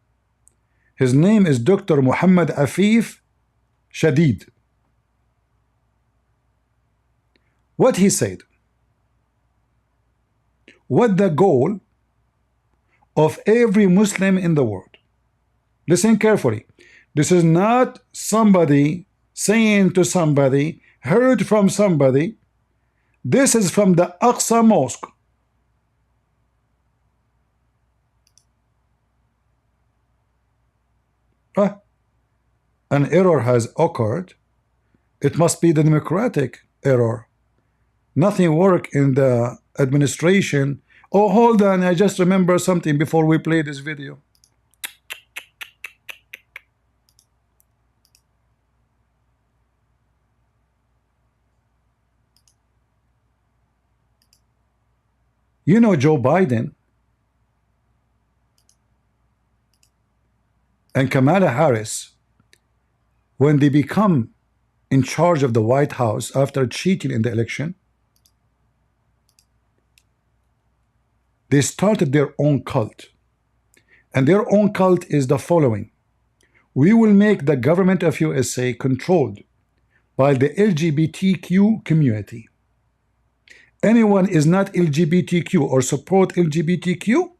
His name is Dr. Muhammad Afif Shadid. What he said, what the goal of every Muslim in the world. Listen carefully. This is not somebody saying to somebody, heard from somebody. This is from the Aqsa Mosque. An error has occurred. It must be the democratic error. Nothing worked in the administration. Oh, hold on, I just remember something before we play this video. You know, Joe Biden and Kamala Harris, when they become in charge of the White House after cheating in the election, They started their own cult. And their own cult is the following. We will make the government of USA controlled by the LGBTQ community. Anyone is not LGBTQ or support LGBTQ,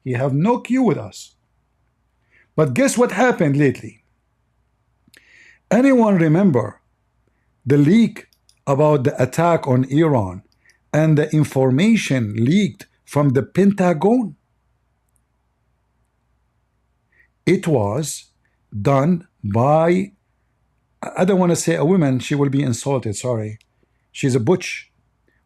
he have no Q with us. But guess what happened lately? Anyone remember the leak about the attack on Iran and the information leaked from the Pentagon? It was done by, I don't want to say a woman, she will be insulted, sorry. She's a butch,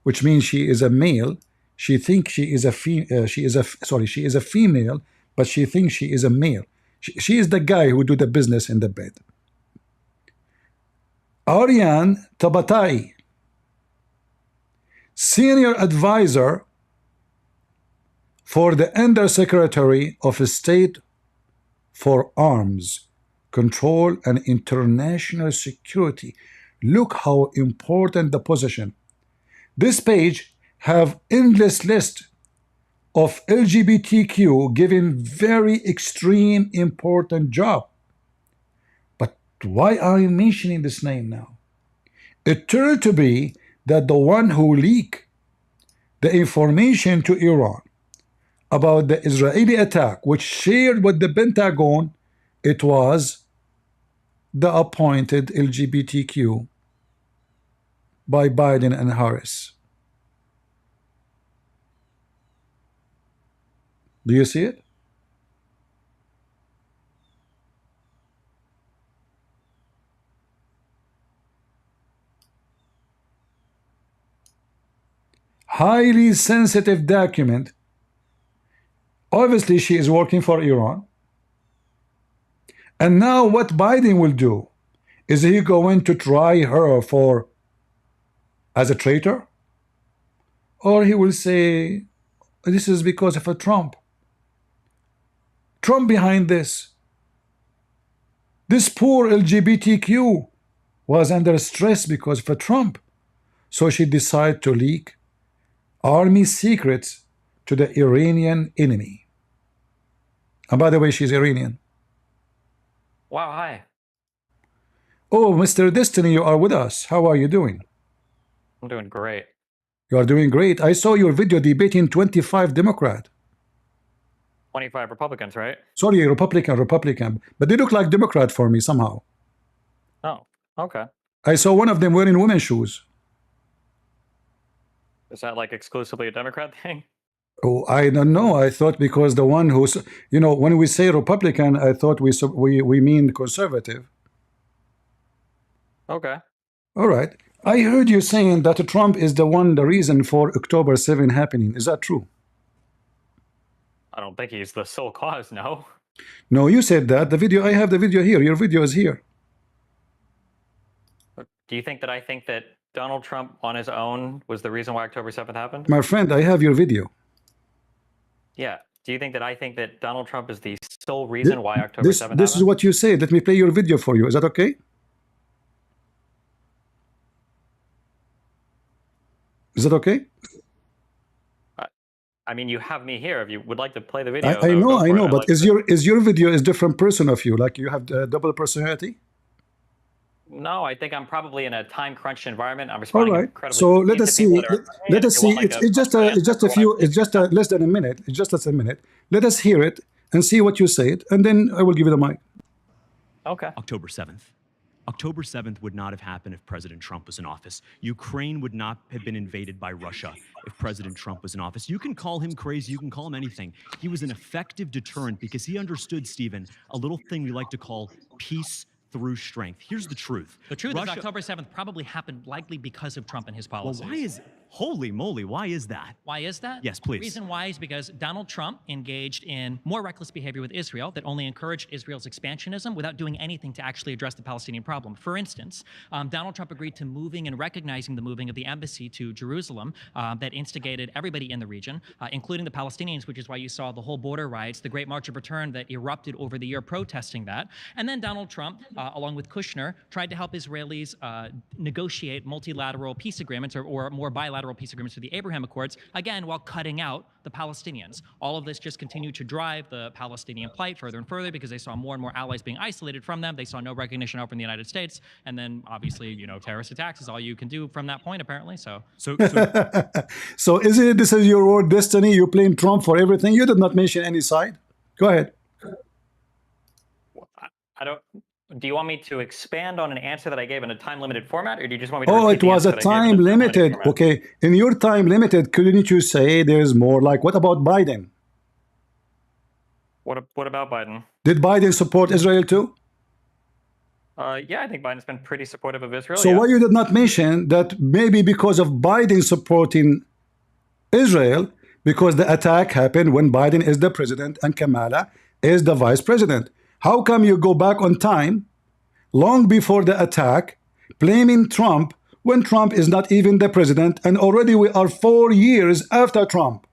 which means she is a male. She thinks she is a she is a female, but she thinks she is a male. She is the guy who do the business in the bed. Aryan Tabatai, senior advisor for the Undersecretary of State for Arms Control and International Security. Look how important the position. This page have endless list of LGBTQ given very extreme important job. But why are you mentioning this name now? It turned to be that the one who leaked the information to Iran about the Israeli attack, which shared with the Pentagon, it was the appointed LGBTQ by Biden and Harris. Do you see it? Highly sensitive document. Obviously, she is working for Iran. And now what Biden will do, is he going to try her for as a traitor? Or he will say, this is because of a Trump. Trump behind this. This poor LGBTQ was under stress because of a Trump. So she decided to leak army secrets to the Iranian enemy. And by the way, she's Iranian. Wow, hi. Oh, Mr. Destiny, you are with us. How are you doing? I'm doing great. You are doing great. I saw your video debating 25 Democrat. 25 Republicans, right? Sorry, Republican. But they look like Democrat for me somehow. Oh, okay. I saw one of them wearing women's shoes. Is that like exclusively a Democrat thing? Oh, I don't know. I thought because the one who's, you know, when we say Republican, I thought we mean conservative. Okay. All right. I heard you saying that Trump is the reason for October 7 happening. Is that true? I don't think he's the sole cause, no. No, you said that. The video, I have the video here. Your video is here. Do you think that I think that Donald Trump on his own was the reason why October 7th happened? My friend, I have your video. Yeah. Do you think that I think that Donald Trump is the sole reason why October 7th happened? This is what you say. Let me play your video for you. Is that okay? Is that okay? I mean, you have me here. If you would like to play the video, I know, but is your video is different person of you? Like you have double personality? No, I think I'm probably in a time crunched environment. I'm responding. All right. So let us see. Let us see. It's just less than a minute. It's just less than a minute. Let us hear it and see what you said, and then I will give you the mic. Okay. October 7th. October 7th would not have happened if President Trump was in office. Ukraine would not have been invaded by Russia if President Trump was in office. You can call him crazy, you can call him anything. He was an effective deterrent because he understood, Stephen, a little thing we like to call peace through strength. Here's the truth. The truth is October 7th probably happened likely because of Trump and his policies. Well, why is, holy moly, why is that? Why is that? Yes, please. The reason why is because Donald Trump engaged in more reckless behavior with Israel that only encouraged Israel's expansionism without doing anything to actually address the Palestinian problem. For instance, Donald Trump agreed to moving and recognizing the moving of the embassy to Jerusalem that instigated everybody in the region, including the Palestinians, which is why you saw the whole border riots, the Great March of Return that erupted over the year protesting that. And then Donald Trump, along with Kushner, tried to help Israelis negotiate multilateral peace agreements or more bilateral unilateral peace agreements to the Abraham Accords, again, while cutting out the Palestinians. All of this just continued to drive the Palestinian plight further and further because they saw more and more allies being isolated from them. They saw no recognition out from the United States. And then, obviously, you know, terrorist attacks is all you can do from that point, apparently. So isn't it, this is your word, Destiny? You blame Trump for everything. You did not mention any side. Go ahead. I don't. Do you want me to expand on an answer that I gave in a time-limited format, or do you just want me to? Oh, it was a time limited. Okay, in your time limited, couldn't you say there's more? Like, what about Biden? What about Biden? Did Biden support Israel too? Yeah, I think Biden's been pretty supportive of Israel. So why you did not mention that maybe because of Biden supporting Israel, because the attack happened when Biden is the president and Kamala is the vice president? How come you go back on time, long before the attack, blaming Trump when Trump is not even the president, and already we are 4 years after Trump?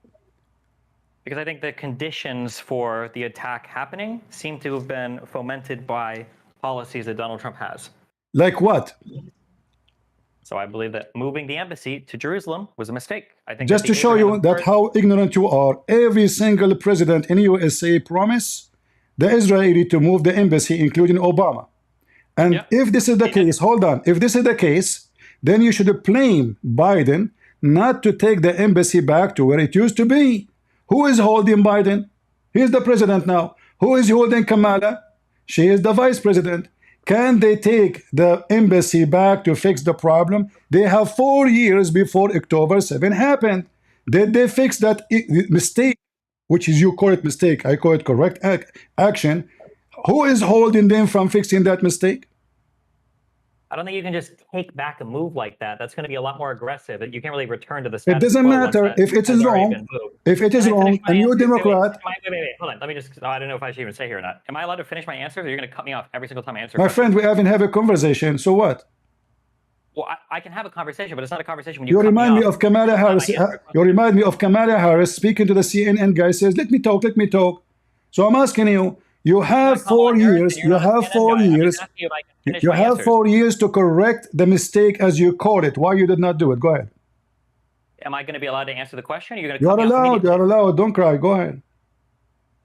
Because I think the conditions for the attack happening seem to have been fomented by policies that Donald Trump has. Like what? So I believe that moving the embassy to Jerusalem was a mistake. I think just to show you that how ignorant you are, every single president in USA promised the Israeli to move the embassy, including Obama. And if this is the case, hold on, if this is the case, then you should blame Biden not to take the embassy back to where it used to be. Who is holding Biden? He's the president now. Who is holding Kamala? She is the vice president. Can they take the embassy back to fix the problem? They have 4 years before October 7 happened. Did they fix that mistake? Which is, you call it mistake, I call it correct action. Who is holding them from fixing that mistake? I don't think you can just take back a move like that. That's going to be a lot more aggressive. You can't really return to the status quo. It doesn't matter if it is wrong. If it is wrong, and you're a Democrat. Wait, hold on. Let me just. I don't know if I should even say here or not. Am I allowed to finish my answer, or you're going to cut me off every single time I answer? My friend, we haven't had a conversation. So what? Well, I can have a conversation, but it's not a conversation when you remind me of Kamala Harris. You remind me of Kamala Harris speaking to the CNN guy, says, let me talk, let me talk. So I'm asking you, you have 4 years, you have 4 years, you have 4 years to correct the mistake as you called it. Why you did not do it? Go ahead. Am I going to be allowed to answer the question? Or you are allowed, you are allowed. Don't cry, go ahead.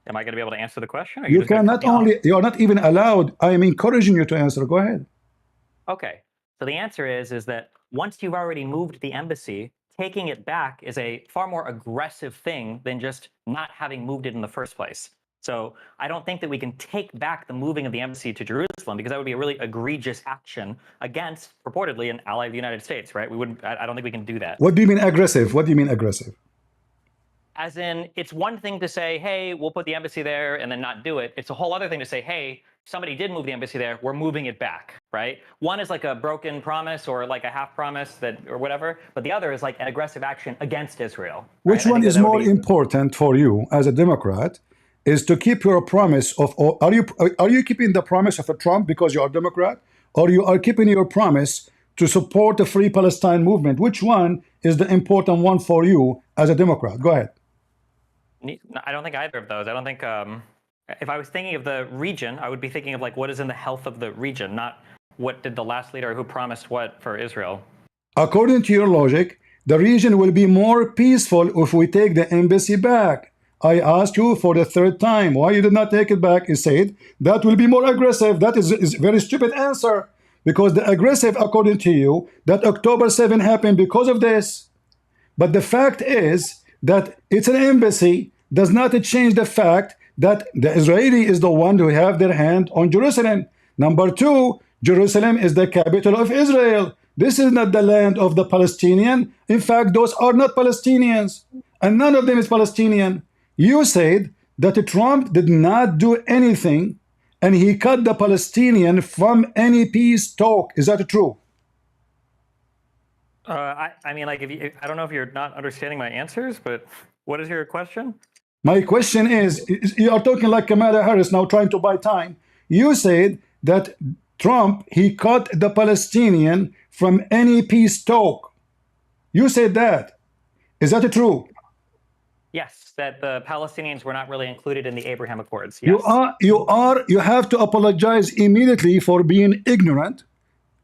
Am I going to be able to answer the question? Or you can not only, you are not even allowed, I am encouraging you to answer. Go ahead. Okay. So the answer is that once you've already moved the embassy, taking it back is a far more aggressive thing than just not having moved it in the first place. So I don't think that we can take back the moving of the embassy to Jerusalem, because that would be a really egregious action against purportedly an ally of the United States, right? We wouldn't. I don't think we can do that. What do you mean aggressive? What do you mean aggressive? As in, it's one thing to say, hey, we'll put the embassy there and then not do it. It's a whole other thing to say, hey, somebody did move the embassy there, we're moving it back, right? One is like a broken promise or like a half promise that or whatever, but the other is like an aggressive action against Israel. Right? Which one is more important for you as a Democrat? Is to keep your promise of, are you keeping the promise of a Trump because you are a Democrat, or you are keeping your promise to support the Free Palestine movement? Which one is the important one for you as a Democrat? Go ahead. I don't think either of those. I don't think, if I was thinking of the region, I would be thinking of like what is in the health of the region, not what did the last leader who promised what for Israel. According to your logic, the region will be more peaceful if we take the embassy back. I asked you for the third time why you did not take it back. You said that will be more aggressive. That is a very stupid answer, because the aggressive, according to you, that October 7 happened because of this. But the fact is that it's an embassy does not change the fact that the Israeli is the one who have their hand on Jerusalem. Number two, Jerusalem is the capital of Israel. This is not the land of the Palestinian. In fact, those are not Palestinians, and none of them is Palestinian. You said that Trump did not do anything and he cut the Palestinian from any peace talk. Is that true? I mean, like, I don't know if you're not understanding my answers, but what is your question? My question is, you are talking like Kamala Harris now, trying to buy time. You said that Trump, he cut the Palestinian from any peace talk. You said that. Is that true? Yes, that the Palestinians were not really included in the Abraham Accords. Yes. You have to apologize immediately for being ignorant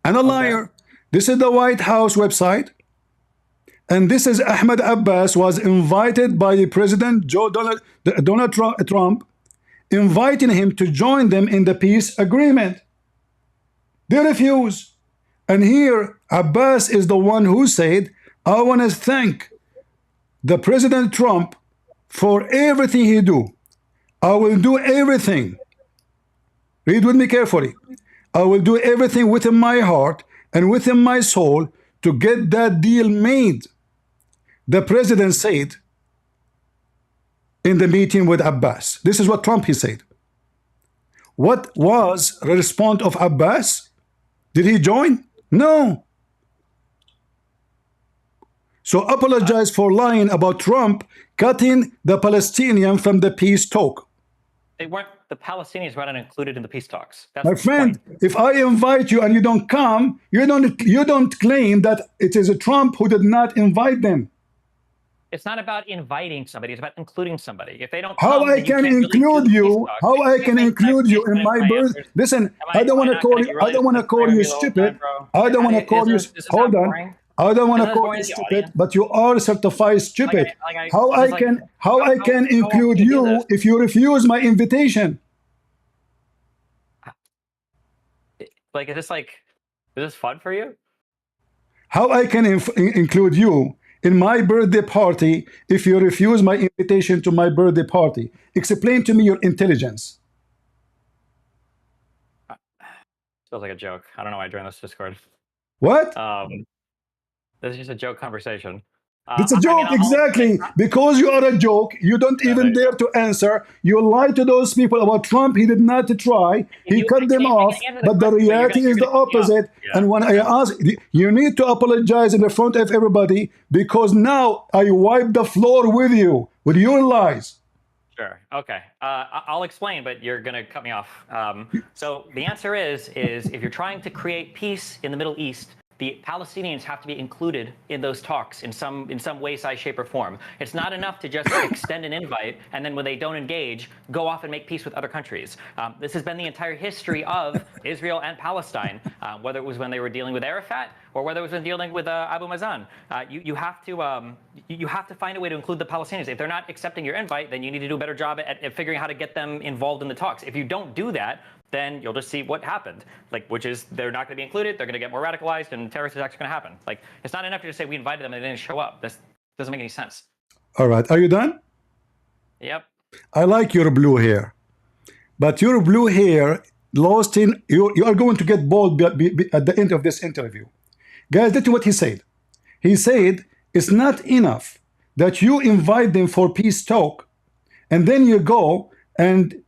and a liar. This is the White House website. And this is Ahmed Abbas was invited by President Donald Trump, inviting him to join them in the peace agreement. They refuse. And here Abbas is the one who said, I want to thank the President Trump for everything he do. I will do everything. Read with me carefully. I will do everything within my heart and within my soul to get that deal made. The president said in the meeting with Abbas. This is what Trump he said. What was the response of Abbas? Did he join? No. So apologize for lying about Trump cutting the Palestinian from the peace talk. They weren't, the Palestinians weren't included in the peace talks. That's My friend, if I invite you and you don't come, you don't claim that it is a Trump who did not invite them. It's not about inviting somebody, it's about including somebody. If they don't how come, I can include you, how I can include you in my birth. Listen, I don't want to call you, I don't want to call you stupid. I don't want to call you, hold on. I don't want to call you stupid, but you are certified stupid. How I can include you if you refuse my invitation? Like, is this fun for you? How I can include you in my birthday party if you refuse my invitation to my birthday party? Explain to me your intelligence. Feels like a joke. I don't know why I joined this Discord. What? This is just a joke conversation. It's a joke, exactly. Because you are a joke, you don't even dare to answer. You lie to those people about Trump. He did not try. He cut them off. But the reality is the opposite. And when I ask, you need to apologize in the front of everybody because now I wipe the floor with your lies. Sure. Okay. I'll explain, but you're going to cut me off. So the answer is if you're trying to create peace in the Middle East, the Palestinians have to be included in those talks in some way, size, shape, or form. It's not enough to just extend an invite and then when they don't engage, go off and make peace with other countries. This has been the entire history of Israel and Palestine, whether it was when they were dealing with Arafat or whether it was when dealing with Abu Mazen. You have to find a way to include the Palestinians. If they're not accepting your invite, then you need to do a better job at figuring out how to get them involved in the talks. If you don't do that, then you'll just see what happened, which is they're not going to be included, they're going to get more radicalized, and terrorist attacks are going to happen. It's not enough to just say we invited them and they didn't show up. This doesn't make any sense. All right, are you done? Yep. I like your blue hair, but your blue hair lost in, you are going to get bald at the end of this interview. Guys, listen to what he said. He said, it's not enough that you invite them for peace talk, and then you go and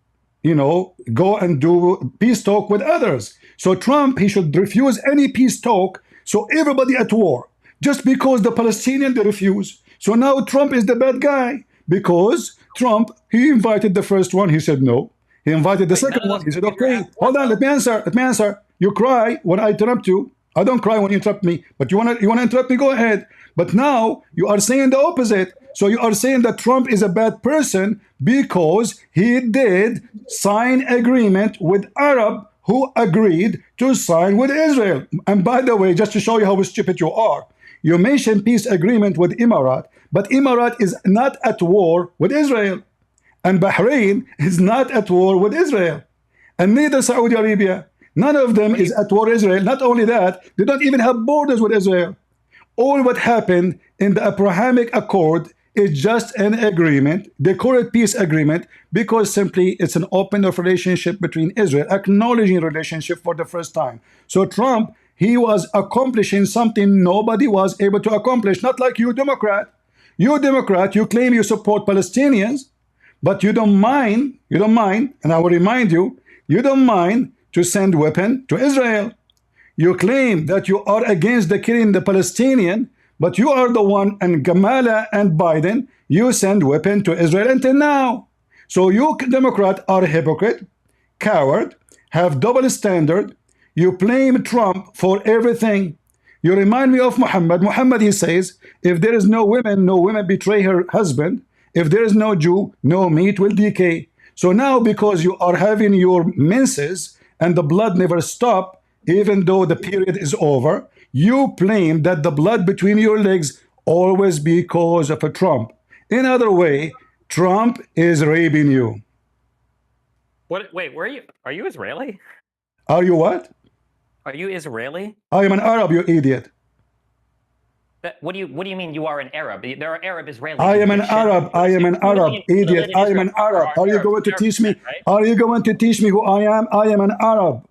go and do peace talk with others. So Trump, he should refuse any peace talk. So everybody at war, just because the Palestinians, they refuse. So now Trump is the bad guy because Trump, he invited the first one. He said no. He invited the second one. He said, okay, hold on, let me answer. You cry when I interrupt you. I don't cry when you interrupt me, but you wanna interrupt me, go ahead. But now you are saying the opposite. So you are saying that Trump is a bad person because he did sign agreement with Arab who agreed to sign with Israel. And by the way, just to show you how stupid you are, you mentioned peace agreement with Emirat, but Emirat is not at war with Israel. And Bahrain is not at war with Israel. And neither Saudi Arabia. None of them is at war with Israel. Not only that, they don't even have borders with Israel. All what happened in the Abrahamic Accord is just an agreement. They call it peace agreement because simply it's an open of relationship between Israel, acknowledging relationship for the first time. So Trump, he was accomplishing something nobody was able to accomplish, not like you Democrat. You Democrat, you claim you support Palestinians, but you don't mind, and I will remind you, you don't mind to send weapons to Israel. You claim that you are against the killing the Palestinian, but you are the one, and Kamala and Biden, you send weapons to Israel until now. So you Democrat are a hypocrite, coward, have double standard. You blame Trump for everything. You remind me of Muhammad. Muhammad, he says, if there is no women betray her husband. If there is no Jew, no meat will decay. So now because you are having your menses and the blood never stop, even though the period is over, you claim that the blood between your legs always because of a Trump. In other way, Trump is raping you. What? Wait, where are you? Are you Israeli? Are you what? Are you Israeli? I am an Arab, you idiot. What do you mean you are an Arab? There are Arab Israelis. I am an Arab. I am an Arab, idiot. I am an Arab. Are you going to teach me? Are you going to teach me who I am? I am an Arab.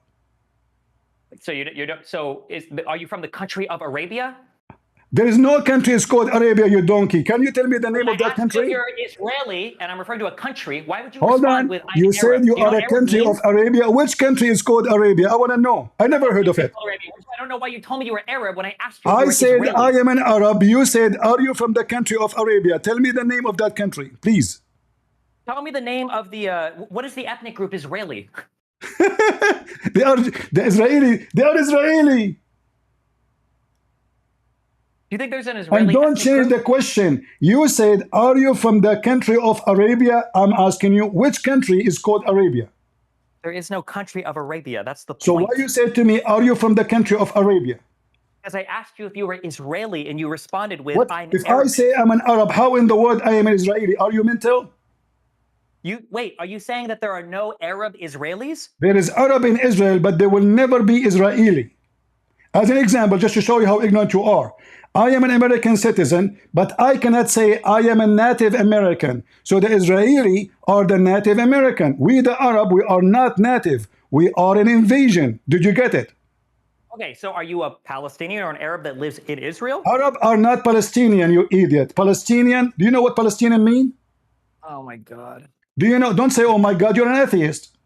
So you don't. So are you from the country of Arabia? There is no country is called Arabia, you donkey. Can you tell me the name of that country? You're Israeli, and I'm referring to a country. Why would you Hold respond on. with You I'm said Arab? you Do know are a what country Arab of Arabia. Which country is called Arabia? I want to know. I never heard of it. I don't know why you told me you were Arab when I asked you. If you I were said Israeli. I am an Arab. You said, are you from the country of Arabia? Tell me the name of that country, please. Tell me the name of the. What is the ethnic group Israeli? They are Israeli. They are Israeli. Do you think there's an Israeli? And don't change the question. You said, are you from the country of Arabia? I'm asking you, which country is called Arabia? There is no country of Arabia. That's the point. So why you said to me, are you from the country of Arabia? Because I asked you if you were Israeli, and you responded with, What? "I'm If Arab." I say I'm an Arab, how in the world I am an Israeli? Are you mental? Wait. Are you saying that there are no Arab Israelis? There is Arab in Israel, but they will never be Israeli. As an example, just to show you how ignorant you are. I am an American citizen, but I cannot say I am a Native American. So the Israeli are the Native American. We, the Arab, we are not native. We are an invasion. Did you get it? Okay, so are you a Palestinian or an Arab that lives in Israel? Arab are not Palestinian, you idiot. Palestinian, do you know what Palestinian mean? Oh my God. Do you know? Don't say, oh my God, you're an atheist.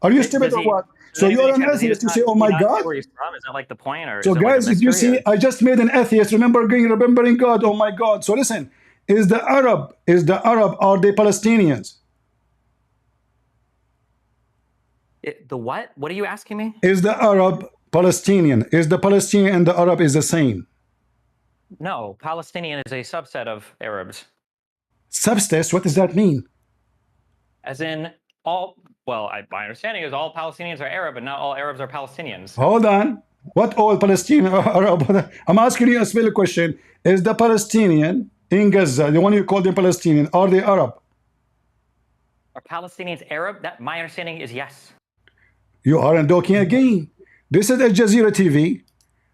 Are you stupid or what? So you're an atheist, you say, oh my God? Where he's from? Is that like the point? Or So guys, if you see, I just made an atheist, remembering God, oh my God. So listen, is the Arab, are they Palestinians? The what? What are you asking me? Is the Arab Palestinian? Is the Palestinian and the Arab is the same? No, Palestinian is a subset of Arabs. Subset, what does that mean? As in all, well, my understanding is all Palestinians are Arab, but not all Arabs are Palestinians. Hold on. What all Palestinian Arab? I'm asking you a simple question. Is the Palestinian in Gaza, the one you call them Palestinian, are they Arab? Are Palestinians Arab? That my understanding is yes. You aren't talking again. This is Al Jazeera TV,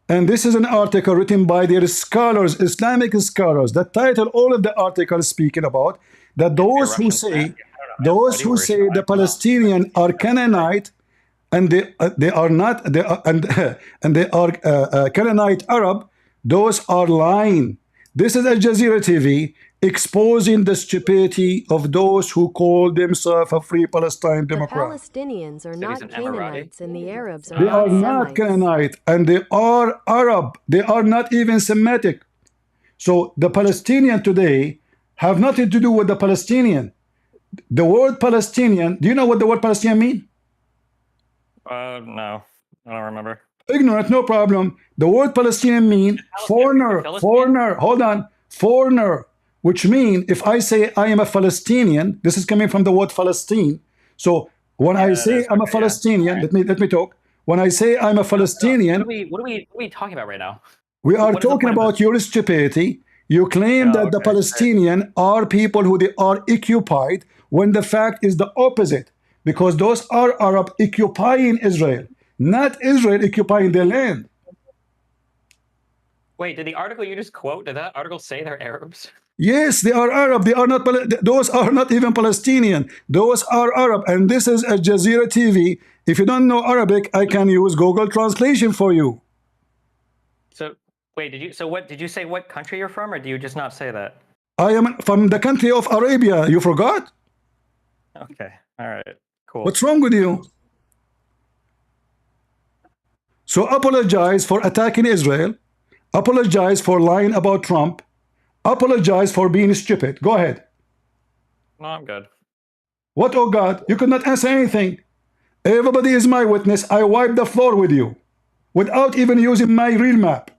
and this is an article written by their scholars, Islamic scholars. The title, all of the articles speaking about that those who say, the Palestinians are Canaanite, and they are not, and they are Canaanite Arab. Those are lying. This is Al Jazeera TV exposing the stupidity of those who call themselves a free Palestine Democrat. The Palestinians are not Canaanites and the Arabs are They not are not Semites. Canaanite and they are Arab. They are not even Semitic. So the Palestinian today have nothing to do with the Palestinian. The word Palestinian, do you know what the word Palestinian mean? No, I don't remember. Ignorant, no problem. The word Palestinian mean foreigner, hold on, foreigner, which mean if I say I am a Palestinian, this is coming from the word Palestine. So when I say I'm a Palestinian, let me talk. When I say I'm a Palestinian, What are we talking about right now? we are talking about your stupidity. You claim that the Palestinian are people who they are occupied, when the fact is the opposite, because those are Arab occupying Israel, not Israel occupying their land. Wait, did the article you just quote, did that article say they're Arabs? Yes, they are Arab. They are not. Those are not even Palestinian. Those are Arab. And this is Al Jazeera TV. If you don't know Arabic, I can use Google Translation for you. So wait, did you say what country you're from, or do you just not say that? I am from the country of Arabia. You forgot? Okay, all right, cool. What's wrong with you? So apologize for attacking Israel. Apologize for lying about Trump. Apologize for being stupid. Go ahead. No, I'm good. What, oh God? You could not answer anything. Everybody is my witness. I wiped the floor with you without even using my real map,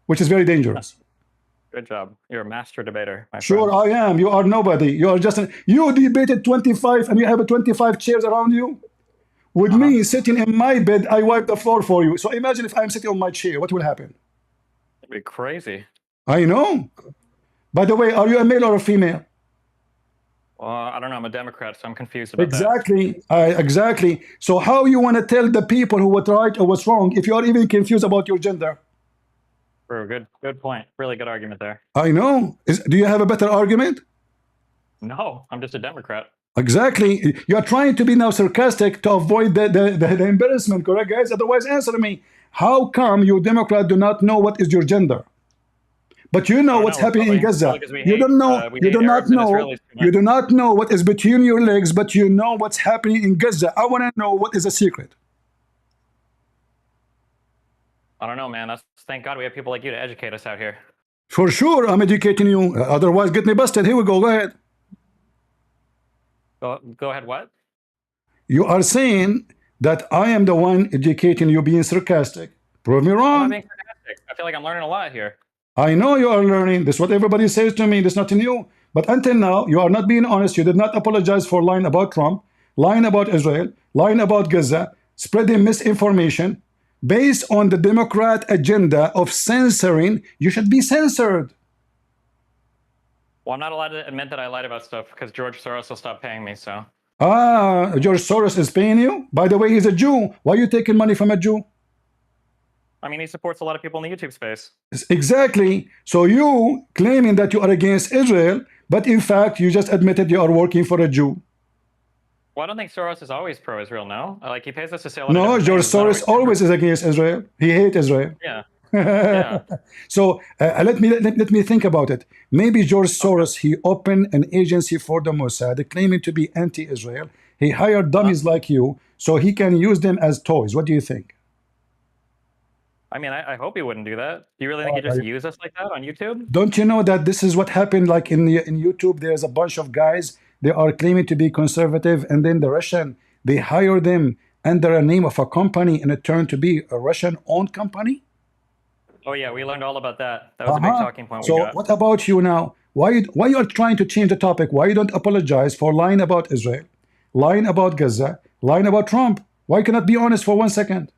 which is very dangerous. Good job. You're a master debater, my Sure, friend. I am. You are nobody. You are just you debated 25 and you have 25 chairs around you. With me sitting in my bed, I wipe the floor for you. So imagine if I'm sitting on my chair, what will happen? Be crazy. I know. By the way, are you a male or a female? Well, I don't know. I'm a Democrat, so I'm confused about Exactly. Exactly. So how you want to tell the people who were right or what's wrong if you are even confused about your gender? that. Good point. Really good argument there. I know. Do you have a better argument? No, I'm just a Democrat. Exactly. You are trying to be now sarcastic to avoid the embarrassment, correct, guys? Otherwise, answer me. How come you Democrat do not know what is your gender? But you know what's happening in Gaza. You don't know. You do not know. You do not know what is between your legs, but you know what's happening in Gaza. I want to know what is the secret. I don't know, man. Thank God we have people like you to educate us out here. For sure, I'm educating you. Otherwise, get me busted. Here we go. Go ahead. Go ahead. What? You are saying that I am the one educating you, being sarcastic. Prove me wrong. I'm not being sarcastic. I feel like I'm learning a lot here. I know you are learning. This is what everybody says to me. This is nothing new. But until now, you are not being honest. You did not apologize for lying about Trump, lying about Israel, lying about Gaza, spreading misinformation. Based on the Democrat agenda of censoring, you should be censored. Well, I'm not allowed to admit that I lied about stuff because George Soros will stop paying me, so. George Soros is paying you? By the way, he's a Jew. Why are you taking money from a Jew? I mean, he supports a lot of people in the YouTube space. Exactly. So you claiming that you are against Israel, but in fact, you just admitted you are working for a Jew. Well, I don't think Soros is always pro-Israel, no? Like, he pays us to say a lot of No, different George things. Soros always is against Israel. He hates Israel. Yeah. Yeah. So let me think about it. Maybe George Soros, he opened an agency for the Mossad claiming to be anti-Israel. He hired dummies like you so he can use them as toys. What do you think? I mean, I hope he wouldn't do that. Do you really think he'd just use us like that on YouTube? Don't you know that this is what happened? Like in YouTube, there's a bunch of guys, they are claiming to be conservative, and then the Russian, they hire them under a name of a company, and it turned to be a Russian-owned company. Oh yeah, we learned all about that. That was a big talking point we got. So what about you now? Why you are trying to change the topic? Why you don't apologize for lying about Israel, lying about Gaza, lying about Trump? Why cannot be honest for 1 second?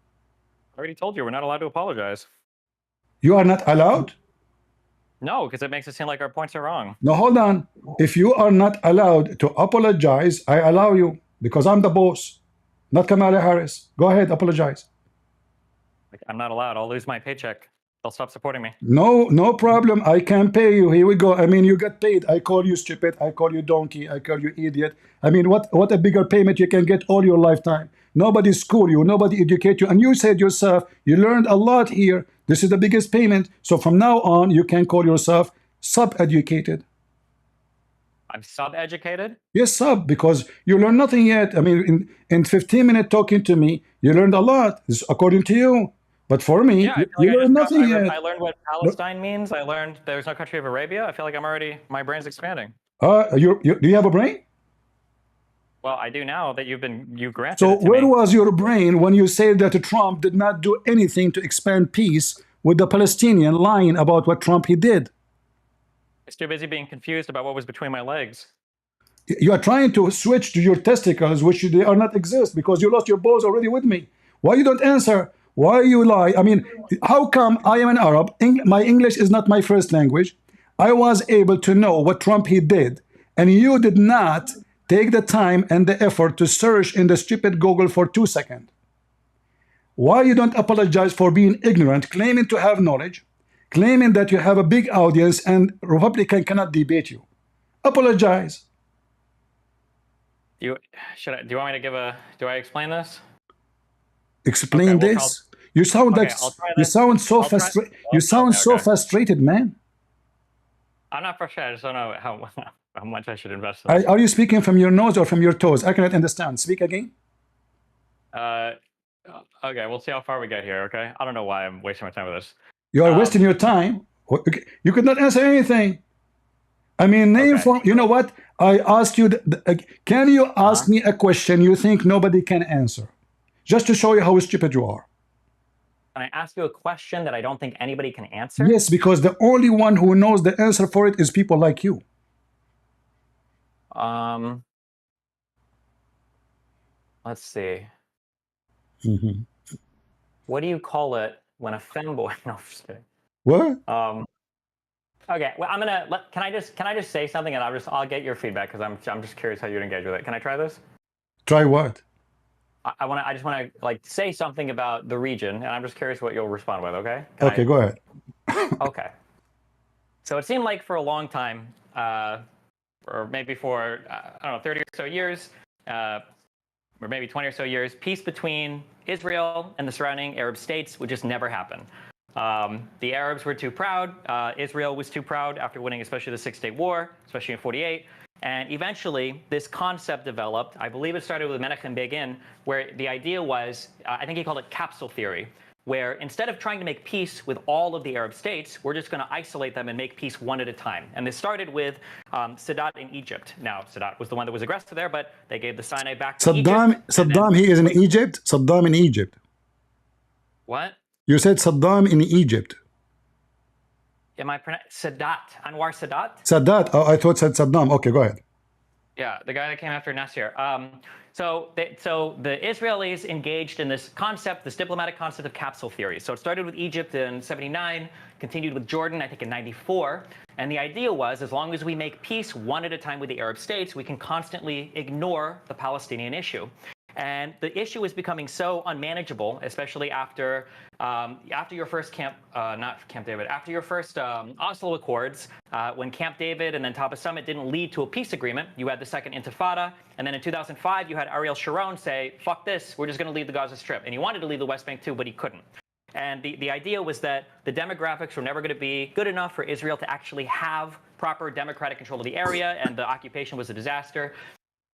I already told you we're not allowed to apologize. You are not allowed? No, because it makes it seem like our points are wrong. No, hold on. If you are not allowed to apologize, I allow you because I'm the boss, not Kamala Harris. Go ahead, apologize. I'm not allowed. I'll lose my paycheck. They'll stop supporting me. No problem. I can pay you. Here we go. I mean, you get paid. I call you stupid. I call you donkey. I call you idiot. I mean, what a bigger payment you can get all your lifetime. Nobody school you. Nobody educate you. And you said yourself, you learned a lot here. This is the biggest payment. So from now on, you can call yourself sub-educated. I'm sub-educated? Yes, sub, because you learned nothing yet. I mean, in 15 minutes talking to me, you learned a lot, according to you. But for me, yeah, you learned nothing yet. I learned what Palestine means. I learned there's no country of Arabia. I feel like my brain's expanding. Do you have a brain? Well, I do now that you granted So it to where me. was your brain when you said that Trump did not do anything to expand peace with the Palestinian, lying about what Trump he did? It's too busy being confused about what was between my legs. You are trying to switch to your testicles, which they are not exist because you lost your balls already with me. Why you don't answer? Why you lie? I mean, how come I am an Arab? My English is not my first language. I was able to know what Trump he did, and you did not take the time and the effort to search in the stupid Google for 2 seconds. Why you don't apologize for being ignorant, claiming to have knowledge, claiming that you have a big audience and Republican cannot debate you? Apologize. Do you want me to do I explain this? Explain this. You sound like you sound so frustrated. You sound so frustrated, man. I'm not frustrated. I just don't know how much I should invest in this. Are you speaking from your nose or from your toes? I cannot understand. Speak again. Okay, we'll see how far we get here. Okay, I don't know why I'm wasting my time with this. You are wasting your time. You could not answer anything. I mean, name from. You know what? I asked you. Can you ask me a question you think nobody can answer? Just to show you how stupid you are. Can I ask you a question that I don't think anybody can answer? Yes, because the only one who knows the answer for it is people like you. Let's see. Mm-hmm. What do you call it when a femboy? No, I'm just kidding. What? Okay, well, can I just say something, and I'll get your feedback because I'm just curious how you'd engage with it. Can I try this? Try what? I just want to like say something about the region, and I'm just curious what you'll respond with. Okay? Okay, go ahead. Okay. So it seemed like for a long time, or maybe for I don't know, 30 or so years, or maybe 20 or so years, peace between Israel and the surrounding Arab states would just never happen. The Arabs were too proud. Israel was too proud after winning, especially the Six-Day War, especially in '48. And eventually, this concept developed. I believe it started with Menachem Begin, where the idea was, I think he called it capsule theory, where instead of trying to make peace with all of the Arab states, we're just going to isolate them and make peace one at a time. And this started with Sadat in Egypt. Now, Sadat was the one that was aggressive there, but they gave the Sinai back to Egypt. Saddam, he is in Egypt. Saddam in Egypt. What? You said Saddam in Egypt. Am I pronouncing Sadat? Anwar Sadat? Sadat. Oh, I thought said Saddam. Okay, go ahead. Yeah, the guy that came after Nasser. So the Israelis engaged in this concept, this diplomatic concept of capsule theory. So it started with Egypt in '79, continued with Jordan, I think in '94. And the idea was, as long as we make peace one at a time with the Arab states, we can constantly ignore the Palestinian issue. And the issue is becoming so unmanageable, especially after your first after your first Oslo Accords, when Camp David and then Taba Summit didn't lead to a peace agreement. You had the second Intifada, and then in 2005 you had Ariel Sharon say, "Fuck this, we're just going to leave the Gaza Strip," and he wanted to leave the West Bank too, but he couldn't. And the idea was that the demographics were never going to be good enough for Israel to actually have proper democratic control of the area, and the occupation was a disaster.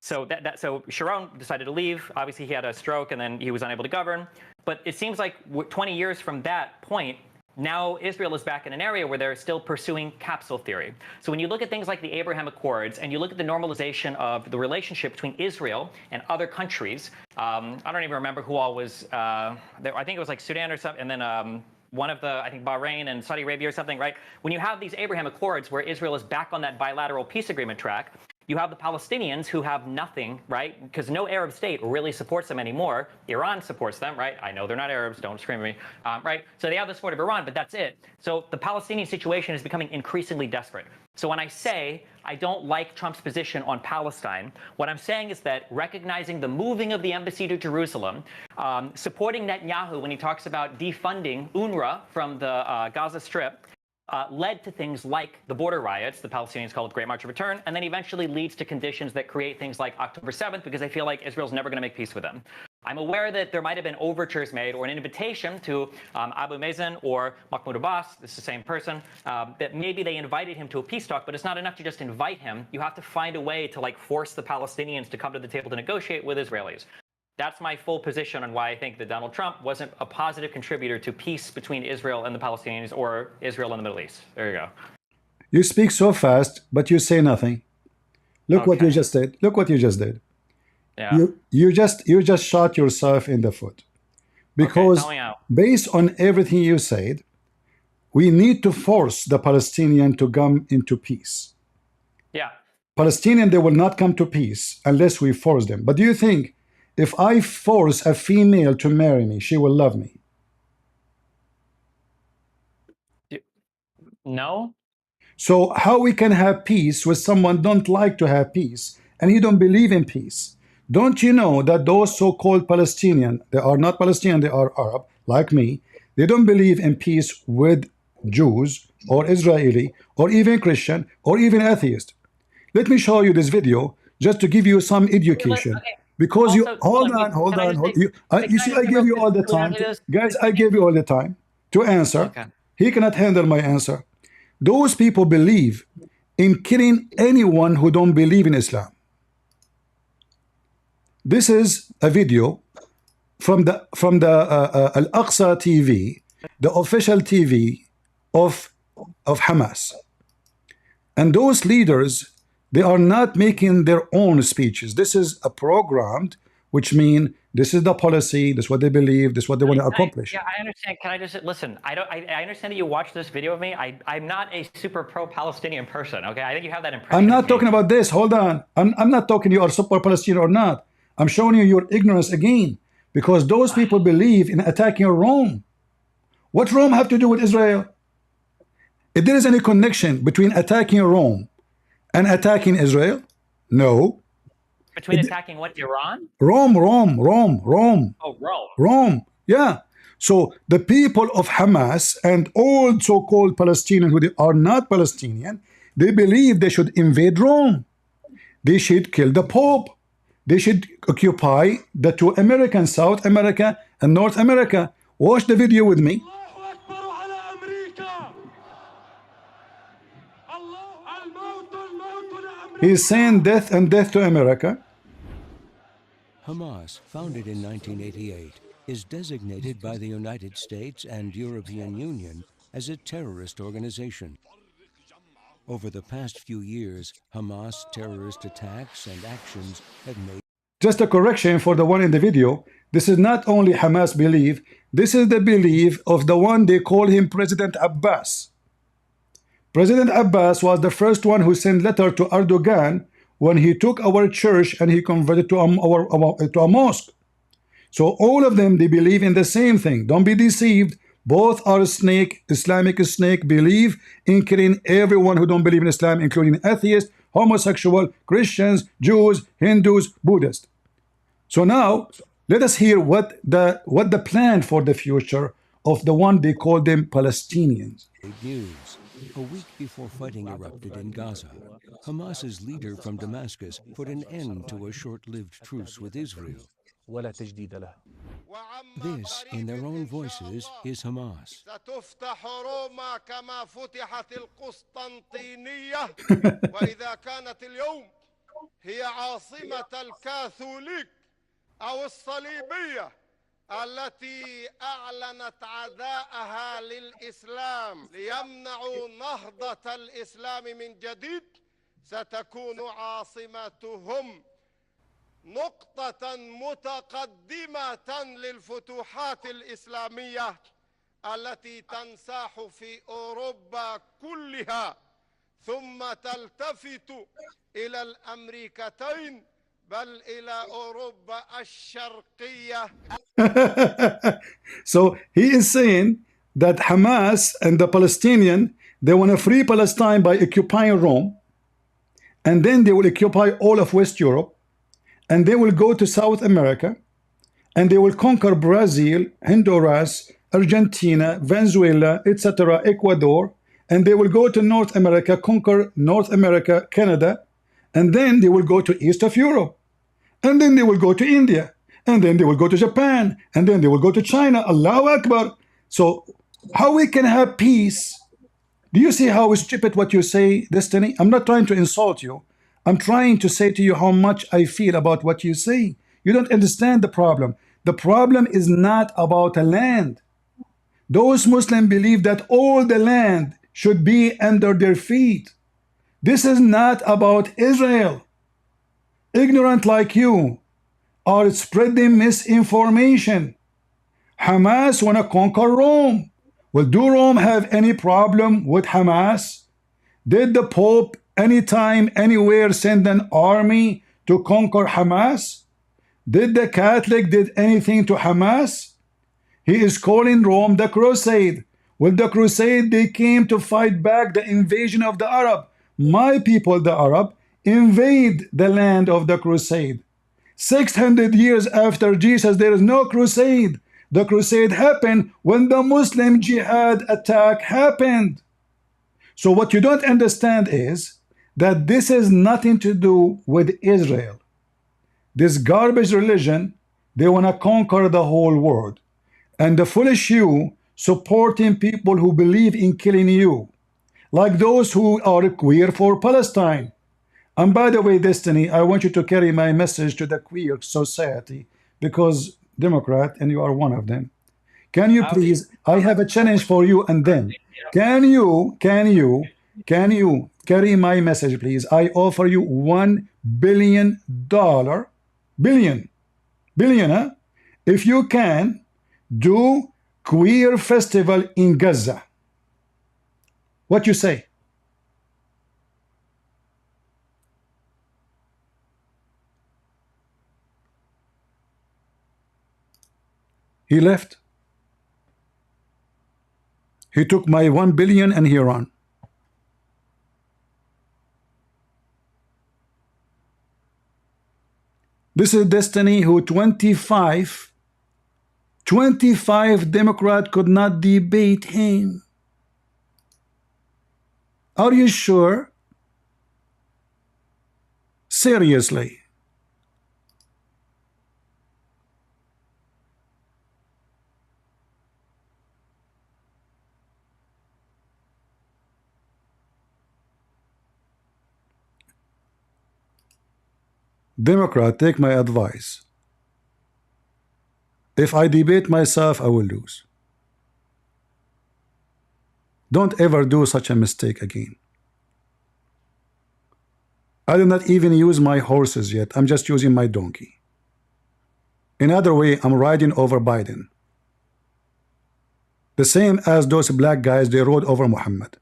So so Sharon decided to leave. Obviously, he had a stroke, and then he was unable to govern. But it seems like 20 years from that point, now Israel is back in an area where they're still pursuing capsule theory. So when you look at things like the Abraham Accords, and you look at the normalization of the relationship between Israel and other countries, I don't even remember who all was there. I think it was like Sudan or something, and then one of the, I think Bahrain and Saudi Arabia or something, right? When you have these Abraham Accords where Israel is back on that bilateral peace agreement track, you have the Palestinians who have nothing, right? Because no Arab state really supports them anymore. Iran supports them, right? I know they're not Arabs, don't scream at me, right? So they have the support of Iran, but that's it. So the Palestinian situation is becoming increasingly desperate. So when I say I don't like Trump's position on Palestine, what I'm saying is that recognizing the moving of the embassy to Jerusalem, supporting Netanyahu when he talks about defunding UNRWA from the Gaza Strip, led to things like the border riots, the Palestinians call it Great March of Return, and then eventually leads to conditions that create things like October 7th because they feel like Israel's never going to make peace with them. I'm aware that there might have been overtures made or an invitation to Abu Mazen or Mahmoud Abbas, this is the same person, that maybe they invited him to a peace talk, but it's not enough to just invite him. You have to find a way to like force the Palestinians to come to the table to negotiate with Israelis. That's my full position on why I think that Donald Trump wasn't a positive contributor to peace between Israel and the Palestinians or Israel and the Middle East. There you go. You speak so fast, but you say nothing. Look what you just did. Look what you just did. Yeah. You just shot yourself in the foot. Because based on everything you said, we need to force the Palestinian to come into peace. Yeah. Palestinian, they will not come to peace unless we force them. But do you think if I force a female to marry me, she will love me? No. So how we can have peace with someone don't like to have peace and he don't believe in peace? Don't you know that those so-called Palestinian, they are not Palestinian, they are Arab, like me, they don't believe in peace with Jews or Israeli or even Christian or even atheist. Let me show you this video just to give you some education. Okay. Because also, you hold on. You see, I give you all the time, guys. I give you all the time to answer. Okay. He cannot handle my answer. Those people believe in killing anyone who don't believe in Islam. This is a video from the Al-Aqsa TV, the official TV of Hamas, and those leaders, they are not making their own speeches. This is a programmed, which means this is the policy, this is what they believe, this is what they want to accomplish. Yeah, I understand. Can I just listen? I understand that you watched this video of me. I'm not a super pro-Palestinian person. Okay, I think you have that impression. I'm not talking about this. Hold on. I'm not talking you are super Palestinian or not. I'm showing you your ignorance again, because those people believe in attacking Rome. What Rome have to do with Israel? If there is any connection between attacking Rome and attacking Israel, no. Between attacking what, Iran? Rome. Oh, Rome. Rome, yeah. So the people of Hamas and all so-called Palestinians who are not Palestinian, they believe they should invade Rome. They should kill the Pope. They should occupy the two Americans, South America and North America. Watch the video with me. He's saying death and death to America. Hamas, founded in 1988, is designated by the United States and European Union as a terrorist organization. Over the past few years, Hamas terrorist attacks and actions have made... Just a correction for the one in the video. This is not only Hamas belief, this is the belief of the one they call him President Abbas. President Abbas was the first one who sent letter to Erdogan when he took our church and he converted to a mosque. So all of them, they believe in the same thing. Don't be deceived. Both are snake, Islamic snake, believe in killing everyone who don't believe in Islam, including atheists, homosexual, Christians, Jews, Hindus, Buddhists. So now let us hear what the plan for the future of the one they call them Palestinians. News. A week before fighting erupted in Gaza, Hamas's leader from Damascus put an end to a short-lived truce with Israel. This, in their own voices, is Hamas. ستفتح روما كما فتحت القسطنطينية وإذا كانت اليوم هي عاصمة الكاثوليك أو الصليبية التي أعلنت عداءها للإسلام ليمنعوا نهضة الإسلام من جديد ستكون عاصمتهم نقطة متقدمة للفتوحات الإسلامية التي تنساح في أوروبا كلها ثم تلتفت إلى الأمريكتين بل إلى أوروبا الشرقية. So he is saying that Hamas and the Palestinian, they want to free Palestine by occupying Rome, and then they will occupy all of West Europe, and they will go to South America, and they will conquer Brazil, Honduras, Argentina, Venezuela, etc., Ecuador, and they will go to North America, conquer North America, Canada, and then they will go to east of Europe, and then they will go to India, and then they will go to Japan, and then they will go to China. Allahu Akbar. So how we can have peace? Do you see how stupid what you say, Destiny? I'm not trying to insult you. I'm trying to say to you how much I feel about what you say. You don't understand the problem. The problem is not about a land. Those Muslims believe that all the land should be under their feet. This is not about Israel. Ignorant like you are spreading misinformation. Hamas want to conquer Rome. Well, do Rome have any problem with Hamas? Did the Pope anytime, anywhere send an army to conquer Hamas? Did the Catholic did anything to Hamas? He is calling Rome the crusade. Well, the crusade, they came to fight back the invasion of the Arab. My people, the Arab, invade the land of the crusade. 600 years after Jesus, there is no crusade. The crusade happened when the Muslim jihad attack happened. So what you don't understand is that this has nothing to do with Israel. This garbage religion, they want to conquer the whole world. And the foolish you supporting people who believe in killing you, like those who are queer for Palestine. And by the way, Destiny, I want you to carry my message to the queer society, because Democrat, and you are one of them. Can you please, I have a challenge for you and them. Can you carry my message, please? I offer you $1 billion, billion, huh? If you can do queer festival in Gaza. What you say? He left. He took my $1 billion and he ran. This is Destiny, who 25 Democrat could not debate him. Are you sure? Seriously. Democrat, take my advice. If I debate myself, I will lose. Don't ever do such a mistake again. I did not even use my horses yet. I'm just using my donkey. In other way, I'm riding over Biden. The same as those black guys, they rode over Muhammad.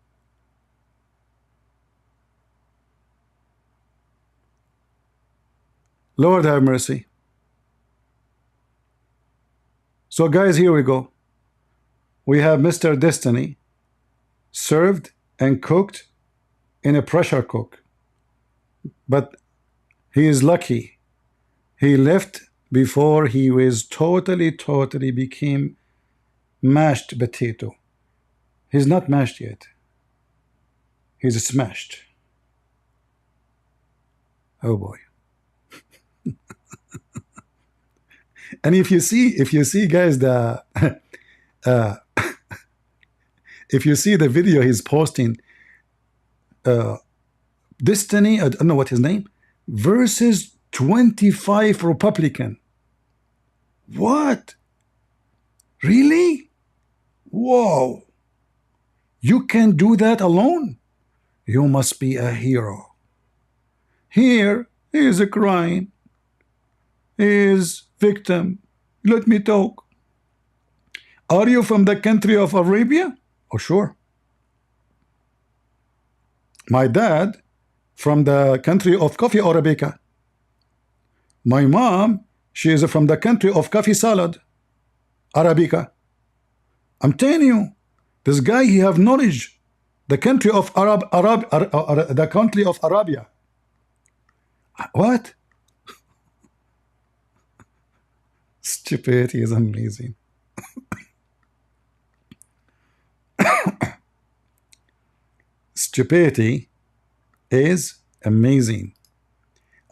Lord have mercy. So guys, here we go. We have Mr. Destiny served and cooked in a pressure cook. But he is lucky. He left before he was totally became mashed potato. He's not mashed yet. He's smashed. Oh boy. And if you see guys, the if you see the video he's posting, Destiny, I don't know what his name, versus 25 Republican. What? Really? Whoa. You can do that alone? You must be a hero. Here he is crying. He is victim. Let me talk. Are you from the country of Arabia? Oh, sure. My dad from the country of coffee Arabica. My mom, she is from the country of coffee salad Arabica. I'm telling you, this guy, he have knowledge. The country of the country of Arabia. What? Stupidity is amazing. Stupidity is amazing.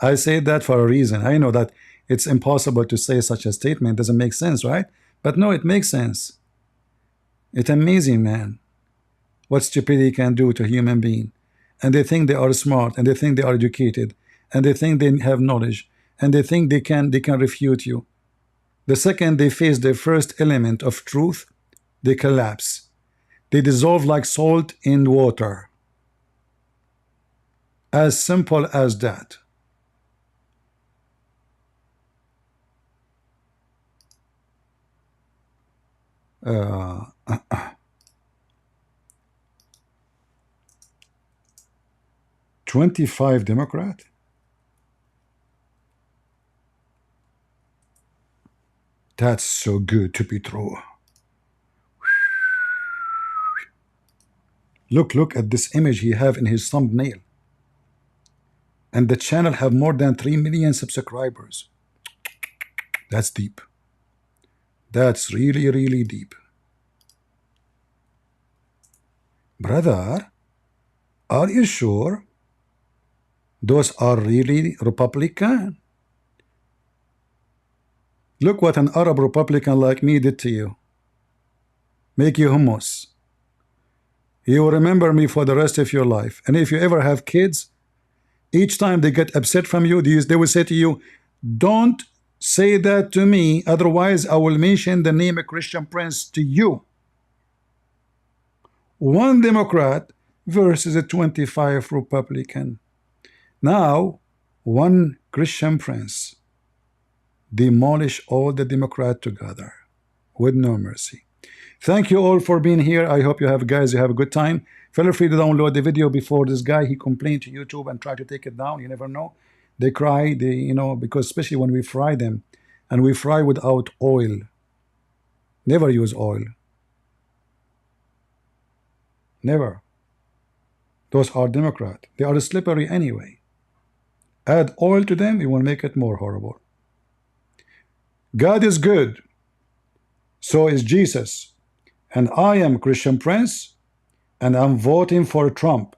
I say that for a reason. I know that it's impossible to say such a statement. It doesn't make sense, right? But no, it makes sense. It's amazing, man, what stupidity can do to a human being. And they think they are smart, and they think they are educated, and they think they have knowledge, and they think they can refute you. The second they face the first element of truth, they collapse. They dissolve like salt in water. As simple as that. 25 Democrat? That's so good to be true. Look at this image he have in his thumbnail. And the channel have more than 3 million subscribers. That's deep. That's really deep. Brother, are you sure those are really Republican? Look what an Arab Republican like me did to you. Make you hummus. You will remember me for the rest of your life. And if you ever have kids, each time they get upset from you, they will say to you, don't say that to me, otherwise I will mention the name of Christian Prince to you. One Democrat versus a 25 Republican. Now, one Christian Prince demolish all the Democrat together with no mercy. Thank you all for being here. I hope you have a good time. Feel free to download the video before this guy, he complained to YouTube and tried to take it down. You never know. They cry, because especially when we fry them, and we fry without oil. Never use oil. Never. Those are Democrat. They are slippery anyway. Add oil to them, it will make it more horrible. God is good. So is Jesus. And I am Christian Prince, and I'm voting for Trump.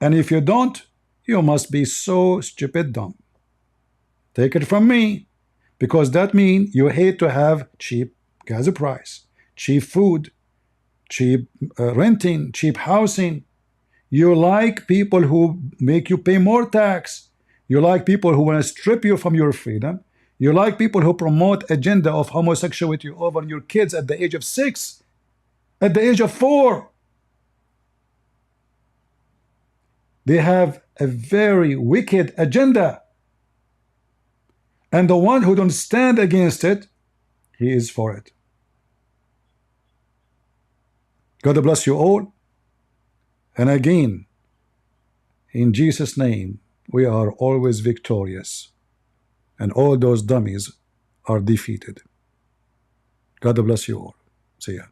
And if you don't, you must be so stupid dumb. Take it from me, because that means you hate to have cheap gas price, cheap food, cheap renting, cheap housing. You like people who make you pay more tax. You like people who want to strip you from your freedom. You like people who promote agenda of homosexuality over your kids at the age of 6, at the age of 4. They have a very wicked agenda. And the one who don't stand against it, he is for it. God bless you all. And again, in Jesus' name, we are always victorious. And all those dummies are defeated. God bless you all. See ya.